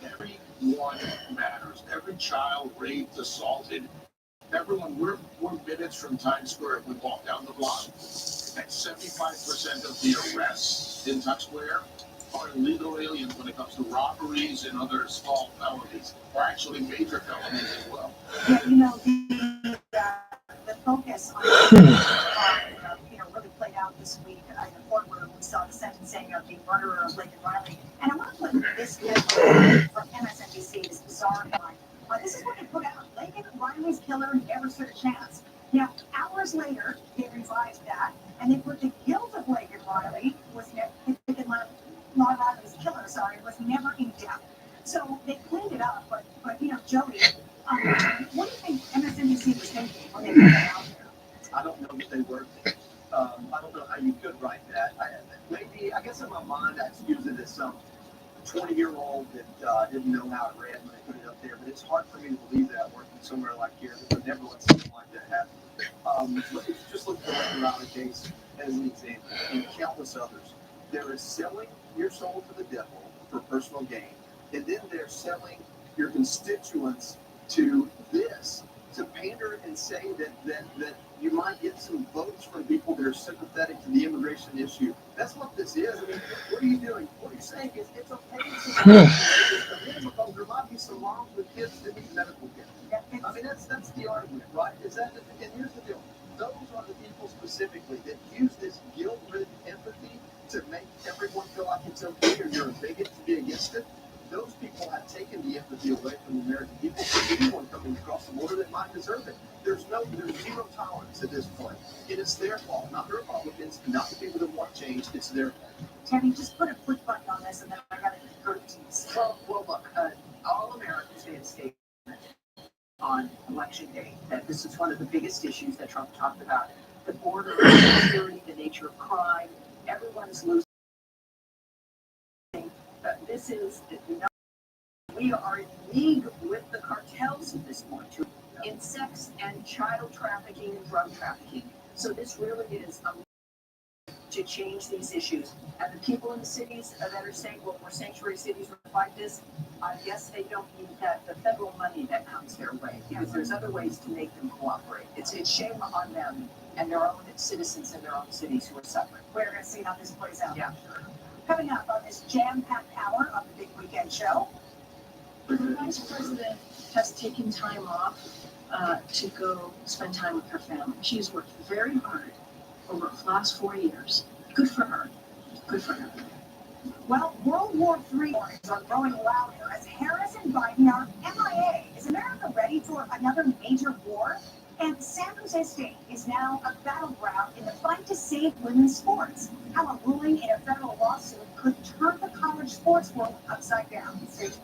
everyone matters. Every child raped, assaulted, everyone. We're minutes from Times Square if we walk down the block. And 75% of the arrests in Times Square are illegal aliens when it comes to robberies and other small felonies, or actually major felonies as well. Yeah, the focus on really played out this week in the courtroom. We saw the sentencing of the murderer of Laken Riley. And I want to put this clip from MSNBC, this bizarre headline. This is what they put out. Laken Riley's killer never stood a chance. Now, hours later, they revised that, and they put the guilt of Laken Riley was never in doubt. So they cleaned it up, but Jody, what do you think MSNBC was thinking when they put that out there? I don't know what they were thinking. I don't know how you could write that. I guess in my mind, I used it as some 20-year-old that didn't know how to read when they put it up there. But it's hard for me to believe that working somewhere like here that would never let something like that happen. Just look at the Laken Riley case as an example, and countless others. There is selling your soul to the devil for personal gain, and then they're selling your constituents to this, to pander and say that you might get some votes from people that are sympathetic to the immigration issue. That's what this is. I mean, what are you doing? What you're saying is it's okay to come in because there might be some moms with kids that need medical care. I mean, that's the argument, right? And here's the deal. Those are the people specifically that use this guilt-ridden empathy to make everyone feel like it's okay or you're a bigot to be against it. Those people have taken the empathy away from the American people for anyone coming across the border that might deserve it. There's zero tolerance at this point. It is their fault, not the Republicans, not the people that want change. It's their fault. Tammy, just put a quick button on this, and then I got to go to teams. Well, look, all Americans made a statement on election day that this is one of the biggest issues that Trump talked about. The border, security, the nature of crime, everyone's losing. This is, we are in league with the cartels at this point in sex and child trafficking and drug trafficking. So this really is to change these issues. And the people in the cities that are saying, well, we're sanctuary cities, we're fight this, I guess they don't need the federal money that comes their way, because there's other ways to make them cooperate. It's shame on them and their own citizens in their own cities who are suffering. We're going to see how this plays out. Yeah, sure. Coming up on this jam-packed hour of the Big Weekend Show. The Vice President has taken time off to go spend time with her family. She's worked very hard over the last 4 years. Good for her. Good for her. Well, World War III warnings are growing louder as Harris and Biden are MIA. Is America ready for another major war? And San Jose State is now a battleground in the fight to save women's sports. How a ruling in a federal lawsuit could turn the college sports world upside down. Stay tuned.